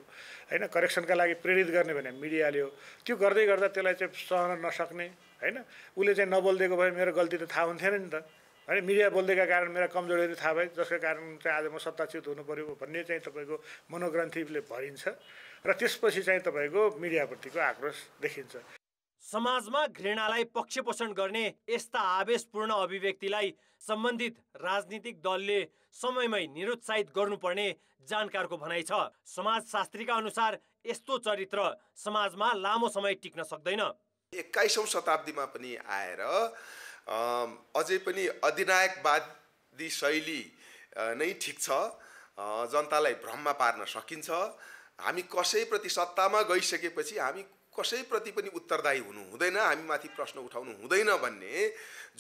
होइन, करेक्सनका लागि प्रेरित गर्ने भने मिडियाले हो। त्यो गर्दै गर्दा त्यसलाई चाहिँ सहन नसक्ने होइन। उसले चाहिँ नबोलिदिएको भए मेरो गल्ती त थाहा हुन्थेन नि त होइन। मिडिया बोलिदिएका कारण मेरा कमजोरीहरू थाहा भए, जसका कारण चाहिँ आज म सत्ताच्युत हुनु पऱ्यो भन्ने चाहिँ तपाईँको मनोग्रन्थीले भरिन्छ र त्यसपछि चाहिँ तपाईँको मिडियाप्रतिको आक्रोश देखिन्छ। समाजमा घृणालाई पक्षपोषण गर्ने यस्ता आवेशपूर्ण अभिव्यक्तिलाई सम्बन्धित राजनीतिक दलले समयमै निरुत्साहित गर्नुपर्ने जानकारको भनाइ छ। समाजशास्त्रीका अनुसार यस्तो चरित्र समाजमा लामो समय टिक्न सक्दैन। 21औं शताब्दीमा पनि आएर अझै पनि अधिनायकवादी शैली नै ठिक छ, जनतालाई भ्रममा पार्न सकिन्छ। हामी कसैप्रति सत्तामा गइसकेपछि हामी कसैप्रति पनि उत्तरदायी हुनु हुँदैन, हामी माथि प्रश्न उठाउनु हुँदैन भन्ने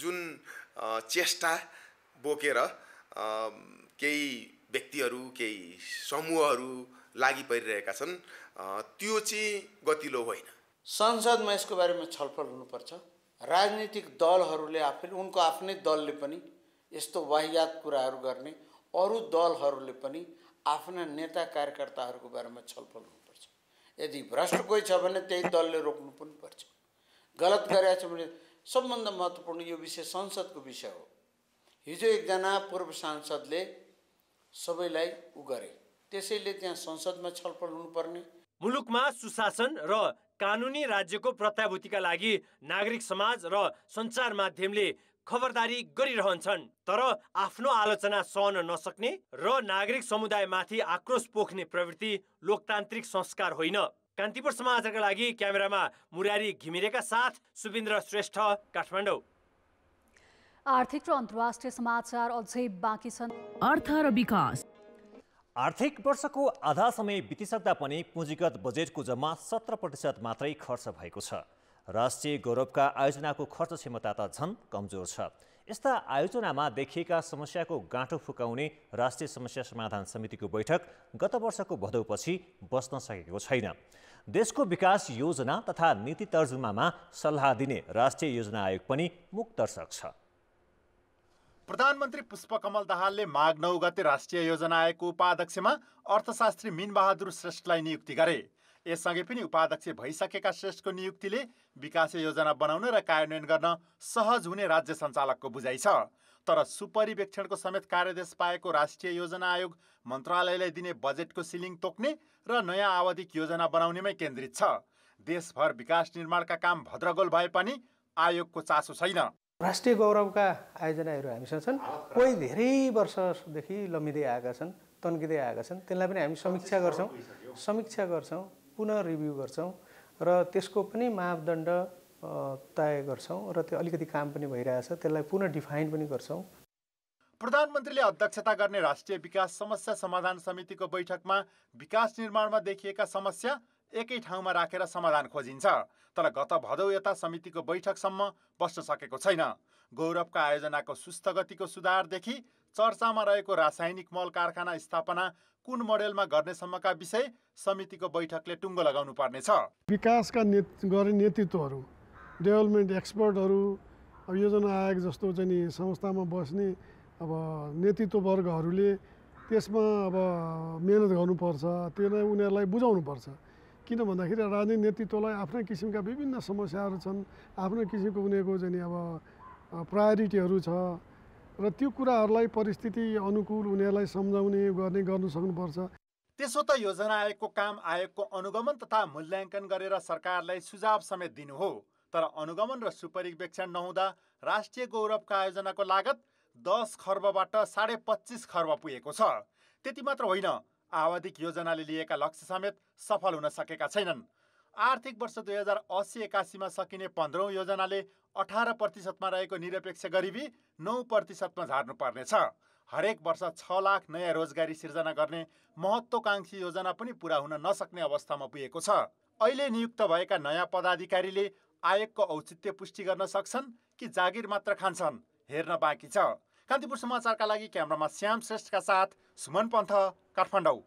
जुन चेष्टा बोकेर केही व्यक्तिहरू केही समूहहरू लागि परिरहेका छन्, त्यो चाहिँ गतिलो होइन। संसदमा यसको बारेमा छलफल हुनुपर्छ। राजनीतिक दलहरूले आफैले उनको आफ्नै दलले पनि यस्तो वाहियात कुराहरू गर्ने, अरू दलहरूले पनि आफ्ना नेता कार्यकर्ताहरूको बारेमा छलफल हुनुपर्छ। यदि भ्रष्ट कोही छ भने त्यही दलले रोक्नु पनि पर्छ। गलत गरेको छ भने सबभन्दा महत्त्वपूर्ण यो विषय संसदको विषय हो। हिजो एकजना पूर्व सांसदले सबैलाई गरे, त्यसैले त्यहाँ संसदमा छलफल हुनुपर्ने। मुलुकमा सुशासन र कानुनी राज्यको प्रत्याभूतिका लागि नागरिक समाज र सञ्चार माध्यमले खबरदारी गरिरहन्छन्, तर आफ्नो आलोचना सहन नसक्ने र नागरिक समुदायमाथि आक्रोश पोख्ने प्रवृत्ति लोकतान्त्रिक संस्कार होइन। कान्तिपुर समाचारका लागि क्यामेरामा मुरारी घिमिरेका साथ सुबिन्द्र श्रेष्ठ, काठमाडौँ। आर्थिक र अन्तर्राष्ट्रिय समाचार अझै बाँकी छन्। अर्थ र विकास। आर्थिक वर्षको आधा समय बितिसक्दा पनि पुँजीगत बजेटको जम्मा 17% मात्रै खर्च भएको छ। राष्ट्रिय गौरवका आयोजनाको खर्च क्षमता त झन् कमजोर छ। यस्ता आयोजनामा देखिएका समस्याको गाँठो फुकाउने राष्ट्रिय समस्या समाधान समितिको बैठक गत वर्षको भदौपछि बस्न सकेको छैन। देशको विकास योजना तथा नीति तर्जुमामा सल्लाह दिने राष्ट्रिय योजना आयोग पनि मूकदर्शक छ। प्रधानमन्त्री पुष्पकमल दाहालले माघ 9 गते राष्ट्रिय योजना आयोगको उपाध्यक्षमा अर्थशास्त्री मीनबहादुर श्रेष्ठलाई नियुक्ति गरे। यससँगै पनि उपाध्यक्ष भइसकेका श्रेष्ठको नियुक्तिले विकास योजना बनाउन र कार्यान्वयन गर्न सहज हुने राज्य सञ्चालकको बुझाइ छ। तर सुपरिवेक्षणको समेत कार्यदेश पाएको राष्ट्रिय योजना आयोग मन्त्रालयलाई दिने बजेटको सिलिङ तोक्ने र नयाँ आवधिक योजना बनाउनेमै केन्द्रित छ। देशभर विकास निर्माणका काम भद्रगोल भए पनि आयोगको चासो छैन। राष्ट्रिय गौरवका आयोजनाहरू हामीसँग छन्, कोही धेरै वर्षदेखि लम्बिँदै आएका छन्, तन्किँदै आएका छन्। त्यसलाई पनि हामी समीक्षा गर्छौँ, पुनः रिभ्यू गर्छौँ र त्यसको पनि मापदण्ड तय गर्छौँ र त्यो अलिकति काम पनि भइरहेछ, त्यसलाई पुनः डिफाइन पनि गर्छौँ। प्रधानमन्त्रीले अध्यक्षता गर्ने राष्ट्रिय विकास समस्या समाधान समितिको बैठकमा विकास निर्माणमा देखिएका समस्या एकै ठाउँमा राखेर समाधान खोजिन्छ। तर गत भदौ यता समितिको बैठकसम्म बस्न सकेको छैन। गौरवका आयोजनाको सुस्थ गतिको सुधारदेखि चर्चामा रहेको रासायनिक मल कारखाना स्थापना कुन मोडेलमा गर्नेसम्मका विषय समितिको बैठकले टुङ्गो लगाउनु पर्नेछ। विकासका गर्ने नेतृत्वहरू, डेभलपमेन्ट एक्सपर्टहरू, अब योजना आयोग जस्तो चाहिँ संस्थामा बस्ने अब नेतृत्ववर्गहरूले त्यसमा अब मेहनत गर्नुपर्छ, त्यसलाई उनीहरूलाई बुझाउनुपर्छ। किन भन्दाखेरि राजनीतिक नेतृत्वलाई आफ्नै किसिमका विभिन्न समस्याहरू छन्, आफ्नै किसिमको उनीहरूको चाहिँ अब प्रायोरिटीहरू छ र त्यो कुराहरूलाई परिस्थिति अनुकूल उनीहरूलाई सम्झाउने गर्नु सक्नुपर्छ। त्यसो त योजना आयोगको काम आयोगको अनुगमन तथा मूल्याङ्कन गरेर सरकारलाई सुझाव समेत दिनु हो। तर अनुगमन र सुपरिवेक्षण नहुँदा राष्ट्रिय गौरवका आयोजनाको लागत 10 खर्बबाट 25.5 खर्ब पुगेको छ। त्यति मात्र होइन, आवधिक योजनाले लिएका लक्ष्य समेत सफल हुन सकेका छैनन्। आर्थिक वर्ष 2080-81 सकिने 15औं योजनाले 18% रहेको निरपेक्ष गरिबी 9% झार्नुपर्नेछ। हरेक वर्ष 6 लाख नयाँ रोजगारी सिर्जना गर्ने महत्त्वकांक्षी योजना पनि पूरा हुन नसक्ने अवस्थामा पुगेको छ। अहिले नियुक्त भएका नयाँ पदाधिकारीले आयोगको औचित्य पुष्टि गर्न सक्छन् कि जागिर मात्र खान्छन्, हेर्न बाँकी छ। कान्तिपुर समाचारका लागि क्यामेरामा श्याम श्रेष्ठका साथ सुमन पन्थ, काठमाडौँ।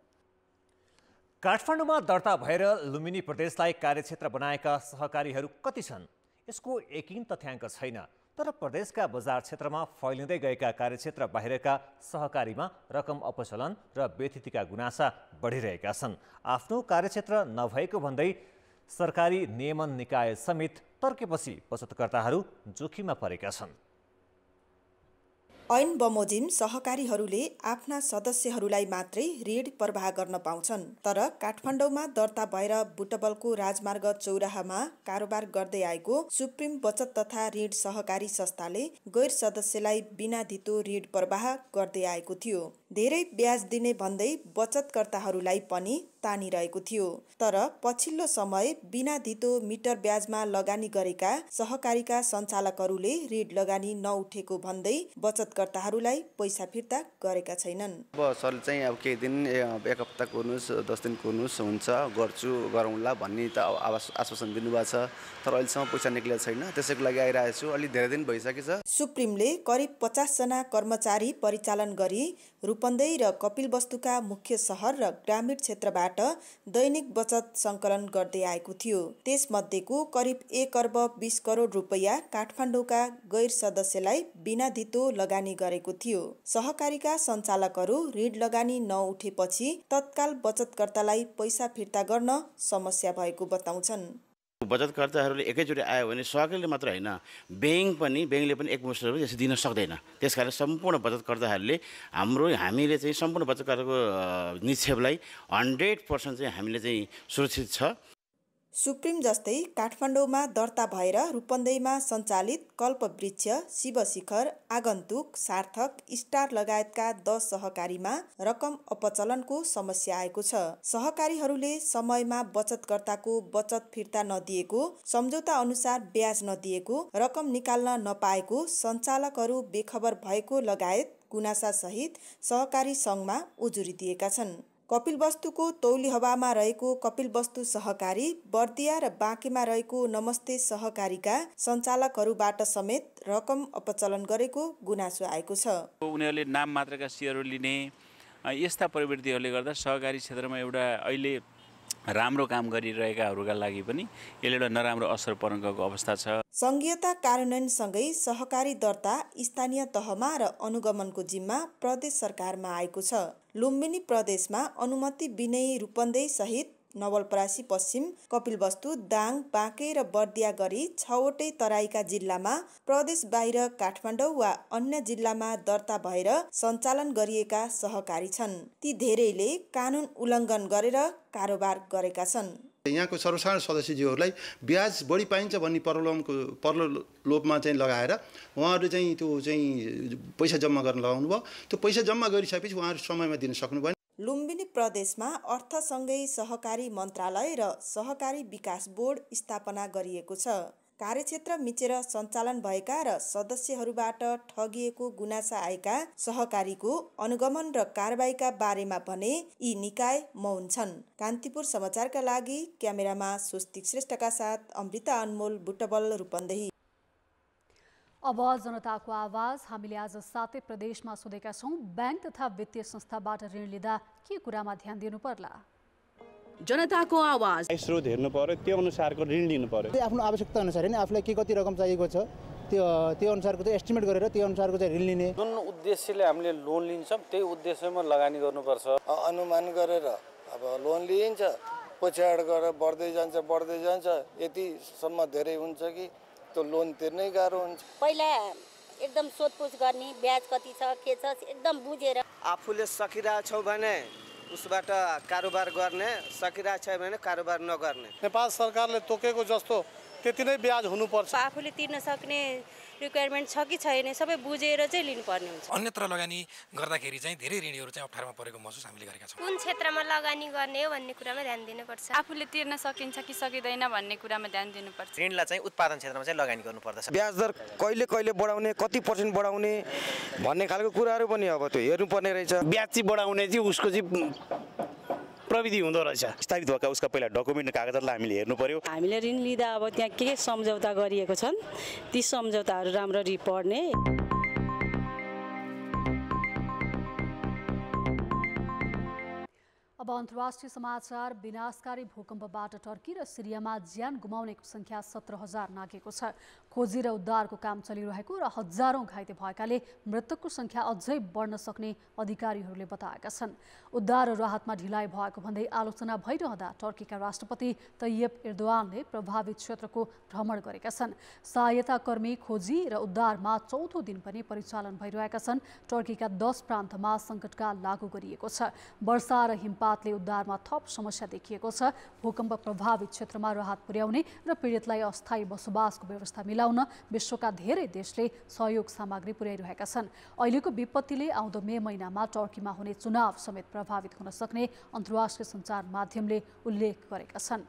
काठमाडौँमा दर्ता भएर लुम्बिनी प्रदेशलाई कार्यक्षेत्र बनाएका सहकारीहरू कति छन् यसको एकिन तथ्याङ्क छैन। तर प्रदेशका बजार क्षेत्रमा फैलिँदै गएका कार्यक्षेत्र बाहिरका सहकारीमा रकम अपचलन र व्यतिथिका गुनासा बढिरहेका छन्। आफ्नो कार्यक्षेत्र नभएको भन्दै सरकारी नियमन निकाय समेत तर्केपछि बचतकर्ताहरू जोखिममा परेका छन्। ऐन बमोजिम सहकारीहरूले आफ्ना सदस्यहरूलाई मात्रै ऋण प्रवाह गर्न पाउँछन्। तर काठमाडौँमा दर्ता भएर बुटबलको राजमार्ग चौराहामा कारोबार गर्दै आएको सुप्रिम बचत तथा ऋण सहकारी संस्थाले गैर सदस्यलाई बिना धितो ऋण प्रवाह गर्दै आएको थियो। धेरै ब्याज दिने भन्दै बचतकर्ताहरूलाई पनि तानिरहेको थियो। तर पछिल्लो समय बिना धितो मिटर ब्याजमा लगानी गरेका सहकारीका सञ्चालकहरूले ऋण लगानी नउठेको भन्दै बचतकर्ताहरूलाई पैसा फिर्ता गरेका छैनन्। अब सरले चाहिँ अब केही दिन एक हप्ता कुर्नुहोस् 10 दिन कुर्नुहोस् हुन्छ गर्छु गरौँला भन्ने त आश्वासन दिनुभएको छ। तर अहिलेसम्म पैसा निक्लेको छैन। त्यसैको लागि आइरहेको छु। अलि धेरै दिन भइसकेछ। सुप्रिमले करिब 50 जना कर्मचारी परिचालन गरी रूपन्देही र कपिलवस्तुका मुख्य सहर र ग्रामीण क्षेत्रबाट दैनिक बचत सङ्कलन गर्दै आएको थियो। त्यसमध्येको करिब 1 अर्ब 20 करोड रुपैयाँ काठमाडौँका गैर सदस्यलाई बिना धितो लगानी गरेको थियो। सहकारीका सञ्चालकहरू ऋण लगानी नउठेपछि तत्काल बचतकर्तालाई पैसा फिर्ता गर्न समस्या भएको बताउँछन्। बचतकर्ताहरूले एकैचोटि आयो भने सहकारीले मात्र होइन ब्याङ्कले पनि एकमुष्ट त्यसरी दिन सक्दैन। त्यसकारण सम्पूर्ण बचतकर्ताहरूले हामीले चाहिँ सम्पूर्ण बचतकर्ताको निक्षेपलाई 100% चाहिँ हामीले चाहिँ सुरक्षित छ। सुप्रिम जस्तै काठमाडौँमा दर्ता भएर रूपन्देहीमा सञ्चालित कल्पवृक्ष, शिवशिखर, आगन्तुक, सार्थक, स्टार लगायतका 10 सहकारीमा रकम अपचलनको समस्या आएको छ। सहकारीहरूले समयमा बचतकर्ताको बचत फिर्ता नदिएको, सम्झौता अनुसार ब्याज नदिएको, रकम निकाल्न नपाएको, सञ्चालकहरू बेखबर भएको लगायत गुनासा सहित सहकारी सङ्घमा उजुरी दिएका छन्। कपिलवस्तुको तौली हवामा रहेको कपिलवस्तु सहकारी, बर्दिया र बाँकेमा रहेको नमस्ते सहकारीका सञ्चालकहरूबाट समेत रकम अपचलन गरेको गुनासो आएको छ। उनीहरूले नाम मात्रका सेयरहरू लिने यस्ता प्रवृत्तिहरूले गर्दा सहकारी क्षेत्रमा एउटा अहिले राम्रो काम गरिरहेकाहरूका लागि पनि यसले एउटा नराम्रो असर पर्न गएको अवस्था छ। सङ्घीयता कार्यान्वयनसँगै सहकारी दर्ता स्थानीय तहमा र अनुगमनको जिम्मा प्रदेश सरकारमा आएको छ। लुम्बिनी प्रदेशमा अनुमति बिनै रूपन्देही सहित नवलपरासी पश्चिम, कपिलवस्तु, दाङ, बाँके र बर्दिया गरी 6वटै तराईका जिल्लामा प्रदेश बाहिर काठमाडौँ वा अन्य जिल्लामा दर्ता भएर सञ्चालन गरिएका सहकारी छन्। ती धेरैले कानुन उल्लङ्घन गरेर कारोबार गरेका छन्। यहाँको सर्वसाधारण सदस्यज्यूहरूलाई ब्याज बढी पाइन्छ भन्ने प्रलोभमा चाहिँ लगाएर उहाँहरूले चाहिँ त्यो चाहिँ पैसा जम्मा गर्न लगाउनु भयो। त्यो पैसा जम्मा गरिसकेपछि उहाँहरू समयमा दिन सक्नु भएन। लुम्बिनी प्रदेशमा अर्थसँगै सहकारी मन्त्रालय र सहकारी विकास बोर्ड स्थापना गरिएको छ। कार्यक्षेत्र मिचेर सञ्चालन भएका र सदस्यहरूबाट ठगिएको गुनासा आएका सहकारीको अनुगमन र कारबाहीका बारेमा भने यी निकाय मौन छन्। कान्तिपुर समाचारका लागि क्यामेरामा स्वस्तिक श्रेष्ठका साथ अमृता अनमोल, बुटबल, रूपन्देही। अब जनताको आवाज हामीले आज 7 प्रदेशमा सोधेका छौँ। ब्याङ्क तथा वित्तीय संस्थाबाट ऋण लिँदा के कुरामा ध्यान दिनु पर्ला? जनताको आवाज स्रोत हेर्नु पर्यो, त्यो अनुसारको ऋण लिनु पर्यो। आफ्नो आवश्यकता अनुसार नि आफूलाई के कति रकम चाहिएको छ त्यो अनुसारको चाहिँ एस्टिमेट गरेर त्यो अनुसारको चाहिँ ऋण लिने। जुन उद्देश्यले हामीले लोन लिन्छौँ त्यही उद्देश्यमा लगानी गर्नुपर्छ। अनुमान गरेर अब लोन लिइन्छ, पछाडि गएर बढ्दै जान्छ यतिसम्म धेरै हुन्छ कि त्यो लोन तिर्नै गाह्रो हुन्छ। पहिला एकदम सोधपुछ गर्ने, ब्याज कति छ के छ एकदम बुझेर आफूले सकिरहेछौ भने उसबाट कारोबार गर्ने, सकिरहेको छ भने कारोबार नगर्ने। नेपाल सरकारले तोकेको जस्तो त्यति नै ब्याज हुनुपर्छ। आफूले तिर्न सक्ने रिक्वायरमेन्ट छ कि छैन सबै बुझेर चाहिँ लिनुपर्ने हुन्छ। अन्यत्र लगानी गर्दाखेरि चाहिँ धेरै ऋणीहरू चाहिँ अप्ठ्यारोमा परेको महसुस हामीले गरेका छौँ। कुन क्षेत्रमा लगानी गर्ने हो भन्ने कुरामा ध्यान दिनुपर्छ। आफूले तिर्न सकिन्छ कि सकिँदैन भन्ने कुरामा ध्यान दिनुपर्छ। ऋणलाई चाहिँ उत्पादन क्षेत्रमा चाहिँ लगानी गर्नुपर्दछ। ब्याज दर कहिले कहिले बढाउने, कति % बढाउने भन्ने खालको कुराहरू पनि अब त्यो हेर्नुपर्ने रहेछ। ब्याज चाहिँ बढाउने चाहिँ उसको चाहिँ प्रविधि हुँदो रहेछ। स्थापित भएका उसका पहिला डकुमेन्ट कागजातलाई हामीले हेर्नु पर्यो। हामीले ऋण लिँदा अब त्यहाँ के सम्झौता गरिएको छन् ती सम्झौताहरू राम्ररी पढ्ने। अब अन्तर्राष्ट्रिय समाचार। विनाशकारी भूकम्पबाट टर्की र सिरियामा ज्यान गुमाउनेको संख्या 17,000 नाघेको छ। खोजी र उद्धारको काम चलिरहेको र हजारौं घाइते भएकाले मृतकको संख्या अझै बढ्न सक्ने अधिकारीहरूले बताएका छन्। उद्धार र राहतमा ढिलाइ भएको भन्दै आलोचना भइरहँदा टर्कीका राष्ट्रपति तय्यप एर्दोआनले प्रभावित क्षेत्रको भ्रमण गरेका छन्। सहायता कर्मी खोजी र उद्धारमा चौथो दिन पनि परिचालन भइरहेका छन्। टर्कीका 10 प्रान्तमा सङ्कटकाल लागू गरिएको छ। वर्षा र हिमपातले उद्धारमा थप समस्या देखिएको छ। भूकम्प प्रभावित क्षेत्रमा राहत पुर्याउने र पीडितलाई अस्थायी बसोबासको व्यवस्था मिलाउन विश्वका धेरै देशले सहयोग सामग्री पुर्याइरहेका छन्। अहिलेको विपत्तिले आउँदो मे महिनामा टर्कीमा हुने चुनाव समेत प्रभावित हुन सक्ने अन्तर्राष्ट्रिय सञ्चार माध्यमले उल्लेख गरेका छन्।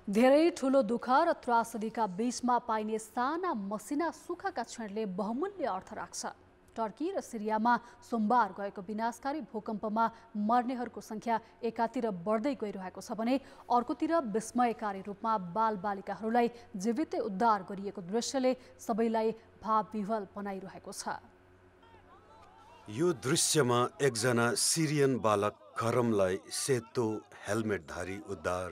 धेरै ठूलो दुःख र त्रासदीका बीचमा पाइने साना मसिना सुखका क्षणले बहुमूल्य अर्थ राख्छ। टर्की र सिरियामा सोमबार गएको विनाशकारी भूकम्पमा मर्नेहरूको संख्या एकातिर बढ्दै गइरहेको छ भने अर्कोतिर विस्मयकारी रूपमा बालबालिकाहरूलाई जीवितै उद्धार गरिएको दृश्यले सबैलाई भावविह्वल बनाइरहेको छ। यो दृश्यमा एकजना सिरियन बालक करमलाई सेतो हेलमेटधारी उद्धार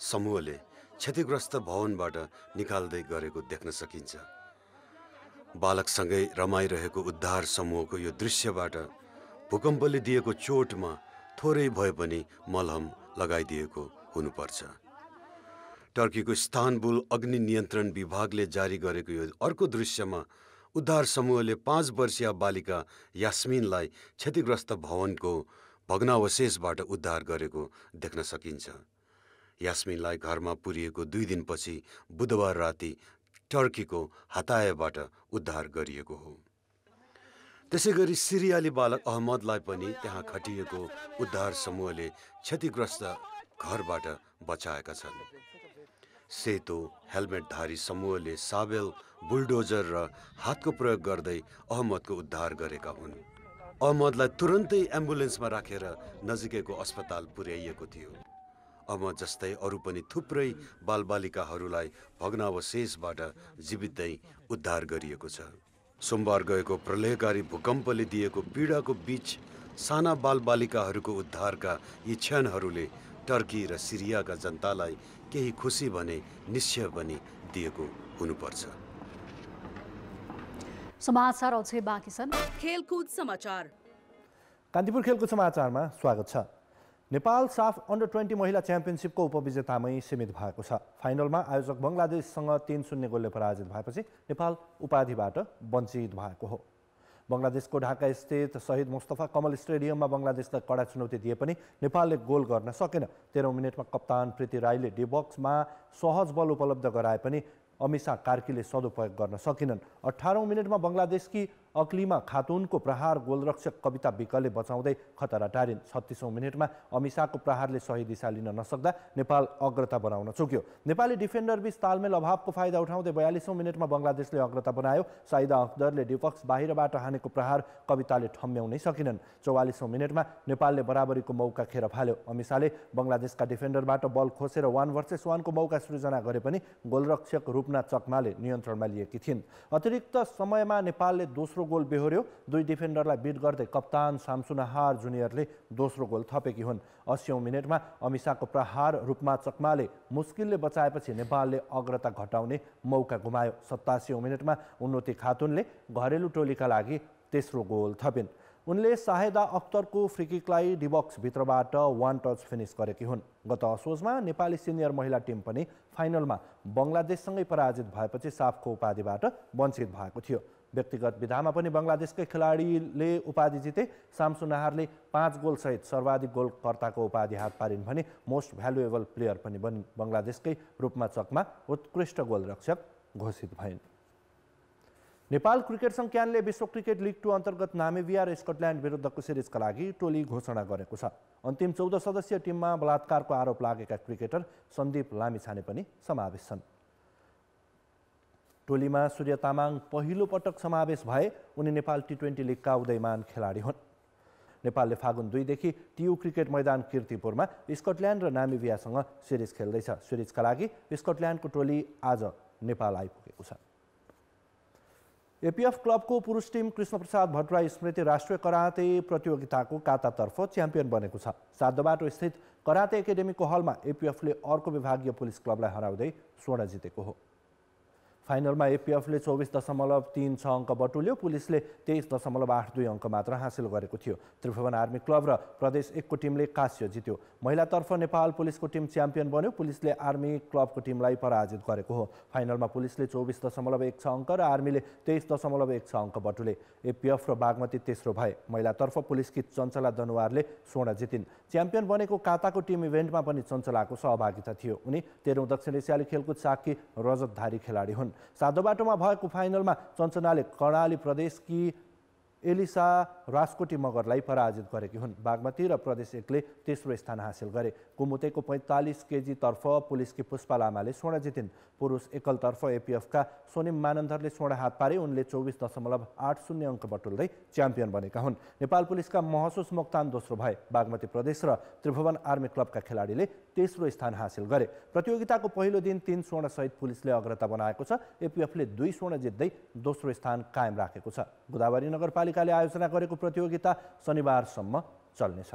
समूहले क्षतिग्रस्त भवनबाट निकाल्दै गरेको देख्न सकिन्छ। बालकसँगै रमाइरहेको उद्धार समूहको यो दृश्यबाट भूकम्पले दिएको चोटमा थोरै भए पनि मलहम लगाइदिएको हुनुपर्छ। टर्कीको इस्तानबुल अग्नि नियन्त्रण विभागले जारी गरेको यो अर्को दृश्यमा उद्धार समूहले 5 वर्षीय बालिका यास्मिनलाई क्षतिग्रस्त भवनको भग्नावशेषबाट उद्धार गरेको देख्न सकिन्छ। यास्मिनलाई घरमा पुरिएको 2 दिनपछि बुधबार राति टर्कीको हतायाबाट उद्धार गरिएको हो। त्यसैगरी सिरियाली बालक अहमदलाई पनि त्यहाँ खटिएको उद्धार समूहले क्षतिग्रस्त घरबाट बचाएका छन्। सेतो हेलमेटधारी समूहले साबेल, बुलडोजर र हातको प्रयोग गर्दै अहमदको उद्धार गरेका हुन्। अहमदलाई तुरन्तै एम्बुलेन्समा राखेर नजिकैको अस्पताल पुर्याइएको थियो। अहमद जस्तै अरू पनि थुप्रै बालबालिकाहरूलाई भग्नावशेषबाट जीवितै उद्धार गरिएको छ। सोमबार गएको प्रलयकारी भूकम्पले दिएको पीडाको बीच साना बालबालिकाहरूको उद्धारका यी क्षणहरूले टर्की र सिरियाका जनतालाई केही खुसी भने निश्चय पनि दिएको हुनुपर्छ। समाचार अझै बाँकी छन्। खेलकुद समाचार। कान्तिपुर खेलकुद समाचारमा स्वागत छ। नेपाल साफ अन्डर 20 महिला च्याम्पियनसिपको उपविजेतामै सीमित भएको छ। फाइनलमा आयोजक बङ्गलादेशसँग 3-0 गोलले पराजित भएपछि नेपाल उपाधिबाट वञ्चित भएको हो। बङ्गलादेशको ढाका स्थित शहीद मुस्तफा कमल स्टेडियममा बङ्गलादेशलाई कडा चुनौती दिए पनि नेपालले गोल गर्न सकेन। 13औं मिनेटमा कप्तान प्रीति राईले डी बक्समा सहज बल उपलब्ध गराए पनि अमिशा कार्कीले सदुपयोग गर्न सकिनन्। 18औं मिनेटमा बङ्गलादेशकी अक्लिमा खातुनको प्रहार गोलरक्षक कविता विकले बचाउँदै खतरा टारिन्। 36औं मिनेटमा अमिशाको प्रहारले सही दिशा लिन नसक्दा नेपाल अग्रता बनाउन चुक्यो। नेपाली डिफेन्डर बीच तालमेल अभावको फाइदा उठाउँदै 42औं मिनेटमा बङ्गलादेशले अग्रता बनायो। साइदा अख्तरले डिफक्स बाहिरबाट हानेको प्रहार कविताले ठम्म्याउनै सकिनन्। 44औं मिनेटमा नेपालले बराबरीको मौका खेर फाल्यो। अमिशाले बङ्गलादेशका डिफेन्डरबाट बल खोसेर 1 भर्सेस 1 को मौका सृजना गरे पनि गोलरक्षक रूपना चकमाले नियन्त्रणमा लिएकी थिइन्। अतिरिक्त समयमा नेपालले दोस्रो गोल बेहोर्यो। 2 डिफेन्डरलाई बिट गर्दै कप्तान सामसुनाहार जुनियरले दोस्रो गोल थपेकी हुन्। 80औं मिनेटमा अमिशाको प्रहार रूपमा चकमाले मुस्किलले बचाएपछि नेपालले अग्रता घटाउने मौका गुमायो। 87औं मिनेटमा उन्नति खातुनले घरेलु टोलीका लागि तेस्रो गोल थपिन्। उनले साहेदा अख्तरको फ्रीकिकलाई डिबक्स भित्रबाट 1 टच फिनिस गरेकी हुन्। गत असोजमा नेपाली सिनियर महिला टिम पनि फाइनलमा बङ्गलादेशसँगै पराजित भएपछि साफको उपाधिबाट वञ्चित भएको थियो। व्यक्तिगत विधामा पनि बङ्गलादेशकै खेलाडीले उपाधि जिते। सामसुनाहारले 5 गोलसहित सर्वाधिक गोलकर्ताको उपाधि हात पारिन् भने मोस्ट भ्यालुएबल प्लेयर पनि बनिन्। बङ्गलादेशकै रूपमा चकमा उत्कृष्ट गोलरक्षक घोषित भइन्। नेपाल क्रिकेट संघ विश्व क्रिकेट लिग 2 अन्तर्गत नामिबिया र स्कटल्यान्ड विरुद्धको सिरिजका लागि टोली घोषणा गरेको छ। अन्तिम 14 सदस्यीय टिममा बलात्कारको आरोप लागेका क्रिकेटर सन्दीप लामिछाने पनि समावेश छन्। टोलीमा सूर्य तामाङ पहिलो पटक समावेश भए। उनी नेपाल T20 लिगका उदयमान खेलाडी हुन्। नेपालले फागुन 2 देखि टियु क्रिकेट मैदान कीर्तिपुरमा स्कटल्यान्ड र नामिबियासँग सिरिज खेल्दैछ। सिरिजका लागि स्कटल्यान्डको टोली आज नेपाल आइपुगेको छ। एपीएफ क्लबको पुरुष टिम कृष्णप्रसाद भट्टराई स्मृति राष्ट्रिय कराते प्रतियोगिताको कातातर्फ च्याम्पियन बनेको छ। साधोबाटो स्थित कराते एकाडेमीको हलमा एपीएफले अर्को विभागीय पुलिस क्लबलाई हराउँदै स्वर्ण जितेको हो। फाइनलमा एपीएफले 24.36 अङ्क बटुल्यो। पुलिसले 23.82 अङ्क मात्र हासिल गरेको थियो। त्रिभुवन आर्मी क्लब र प्रदेश 1 को टिमले कास्य जित्यो। महिलातर्फ नेपाल पुलिसको टिम च्याम्पियन बन्यो। पुलिसले आर्मी क्लबको टिमलाई पराजित गरेको हो। फाइनलमा पुलिसले 24.16 अङ्क र आर्मीले 23.16 अङ्क बटुले। एपीएफ र बागमती तेस्रो भए। महिलातर्फ पुलिसकी चञ्चला दनुवारले स्वर्ण जितिन्। च्याम्पियन बनेको काताको टिम इभेन्टमा पनि चञ्चलाको सहभागिता थियो। उनी 13औं दक्षिण एसियाली खेलकुद साकी रजतधारी खेलाडी हुन्। साधोबाटोमा भएको फाइनलमा चञ्चनाले कर्णाली प्रदेशकी एलिसा रास्कोटी मगरलाई पराजित गरेकी हुन्। बागमती र प्रदेश 1ले तेस्रो स्थान हासिल गरे। कुमुतेको 45 केजी तर्फ पुलिसकी पुष्पा लामाले स्वर्ण जितिन्। पुरुष एकलतर्फ एपीएफका सोनिम मानन्धरले स्वर्ण हात पारे। उनले 24.80 अङ्क बटुल्दै च्याम्पियन बनेका हुन्। नेपाल पुलिसका महसुस मोक्तान दोस्रो भए। बागमती प्रदेश र त्रिभुवन आर्मी क्लबका खेलाडीले तेस्रो स्थान हासिल गरे। प्रतियोगिताको पहिलो दिन 3 स्वर्ण सहित पुलिसले अग्रता बनाएको छ। एपीएफले 2 स्वर्ण जित्दै दोस्रो स्थान कायम राखेको छ। गोदावरी नगरपालिकाले आयोजना गरेको प्रतियोगिता शनिबारसम्म चल्नेछ।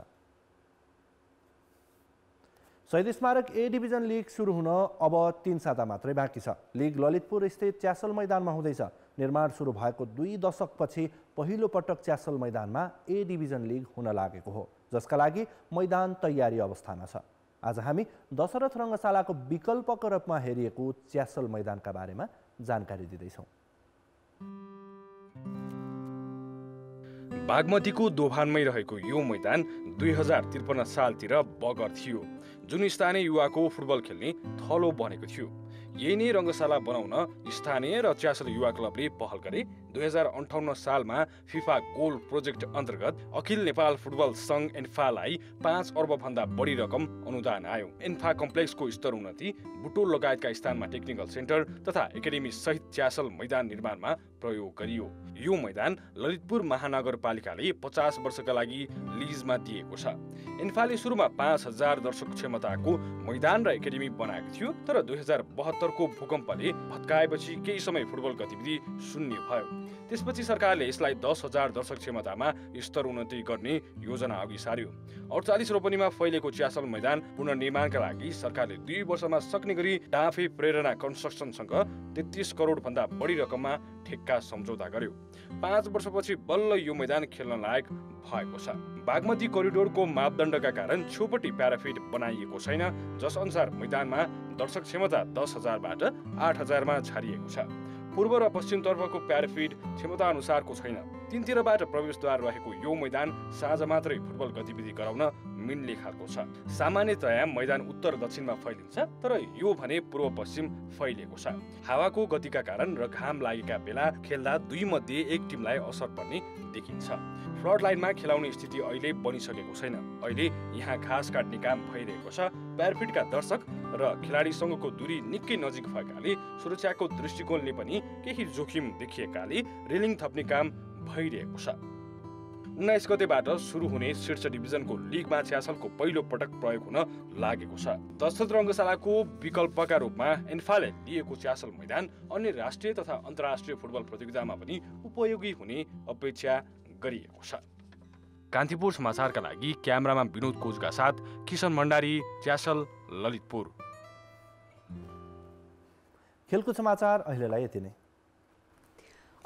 शहीद स्मारक ए डिभिजन लिग सुरु हुन अब 3 साता मात्रै बाँकी छ। लिग ललितपुर स्थित च्यासल मैदानमा हुँदैछ। निर्माण सुरु भएको 2 दशकपछि पहिलो पटक च्यासल मैदानमा ए डिभिजन लिग हुन लागेको हो, जसका लागि मैदान तयारी अवस्थामा छ। आज हामी दशरथ रङ्गशालाको विकल्पको रूपमा हेरिएको च्यासल मैदानका बारेमा जानकारी दिँदैछौँ। बागमतीको दोभानमै रहेको यो मैदान 2053 सालतिर बगर थियो, जुन स्थानीय युवाको फुटबल खेल्ने थलो बनेको थियो। यही नै रङ्गशाला बनाउन स्थानीय र च्यासल युवा क्लबले पहल गरे। 2058 सालमा फिफा गोल प्रोजेक्ट अन्तर्गत अखिल नेपाल फुटबल सङ्घ एन्फालाई 5 अर्बभन्दा बढी रकम अनुदान आयो। एन्फा कम्प्लेक्सको स्तर उन्नति, बुटोल लगायतका स्थानमा टेक्निकल सेन्टर तथा एकाडेमी सहित च्यासल मैदान निर्माणमा प्रयोग गरियो। यो मैदान ललितपुर महानगरपालिकाले 50 वर्षका लागि लिजमा दिएको छ। एन्फाले सुरुमा 5000 दर्शक क्षमताको मैदान र एकाडेमी बनाएको थियो, तर 2072 को भूकम्पले भत्काएपछि केही समय फुटबल गतिविधि शून्य भयो। त्यसपछि सरकारले यसलाई 10,000 दर्शक क्षमतामा स्तर उन्नति गर्ने योजना अघि सार्यो। 48 रोपनीमा फैलेको च्यासल मैदान पुनर्निर्माणका लागि सरकारले 2 वर्षमा सक्ने गरी डाँफे प्रेरणा कन्स्ट्रक्सनसँग 33 करोड भन्दा बढी रकममा ठेक्का सम्झौता गर्यो। 5 वर्षपछि बल्ल यो मैदान खेल्न लायक भएको छ। बागमती कोरिडोरको मापदण्डका कारण छेउपट्टि प्याराफिट बनाइएको छैन, जस अनुसार मैदानमा दर्शक क्षमता 10,000 बाट 8,000 मा छारिएको छ। पूर्व र पश्चिम तर्फको प्याराफिट क्षमता अनुसारको छैन। तीनतिरबाट प्रवेशद्वार रहेको यो मैदान साँझ मात्रै फुटबल गतिविधि गराउन मिल्ने खालको छ। सामान्यतया मैदान उत्तर दक्षिणमा फैलिन्छ, तर यो भने पूर्व पश्चिम फैलिएको छ। हावाको गतिका कारण र घाम लागेका बेला खेल्दा 2 मध्ये 1 टिमलाई असर पर्ने देखिन्छ। फ्लड लाइनमा खेलाउने स्थिति अहिले बनिसकेको छैन। अहिले यहाँ घाँस काट्ने काम भइरहेको छ। प्याराफिटका दर्शक र खेलाडीसँगको दूरी निकै नजिक भएकाले सुरक्षाको दृष्टिकोणले पनि केही जोखिम देखिएकाले रेलिङ थप्ने काम भइरहेको छ। 19 गतेबाट सुरु हुने शीर्ष डिभिजनको लिगमा च्यासलको पहिलो पटक प्रयोग हुन लागेको छ। दशरथ रङ्गशालाको विकल्पका रूपमा एन्फाले लिएको च्यासल मैदान अन्य राष्ट्रिय तथा अन्तर्राष्ट्रिय फुटबल प्रतियोगितामा पनि उपयोगी हुने अपेक्षा गरिएको छ। कान्तिपुर समाचारका लागि क्यामेरामा विनोद कोजका साथ किशन भण्डारी, च्यासल, ललितपुर। खेलकुद समाचार अहिलेलाई यति नै।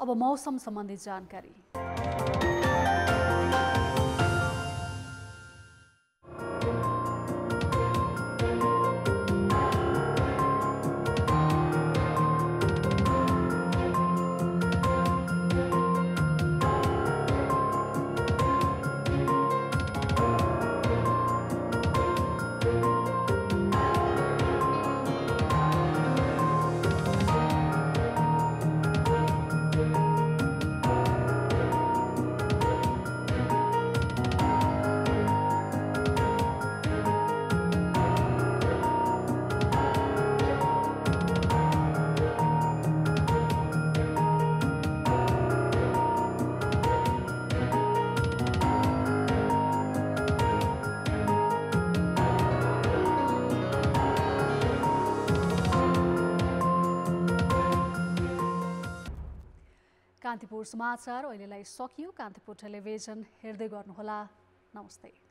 अब मौसम सम्बन्धी जानकारी। कान्तिपुर समाचार अहिलेलाई सकियो। कान्तिपुर टेलिभिजन हेर्दै गर्नुहोला। नमस्ते।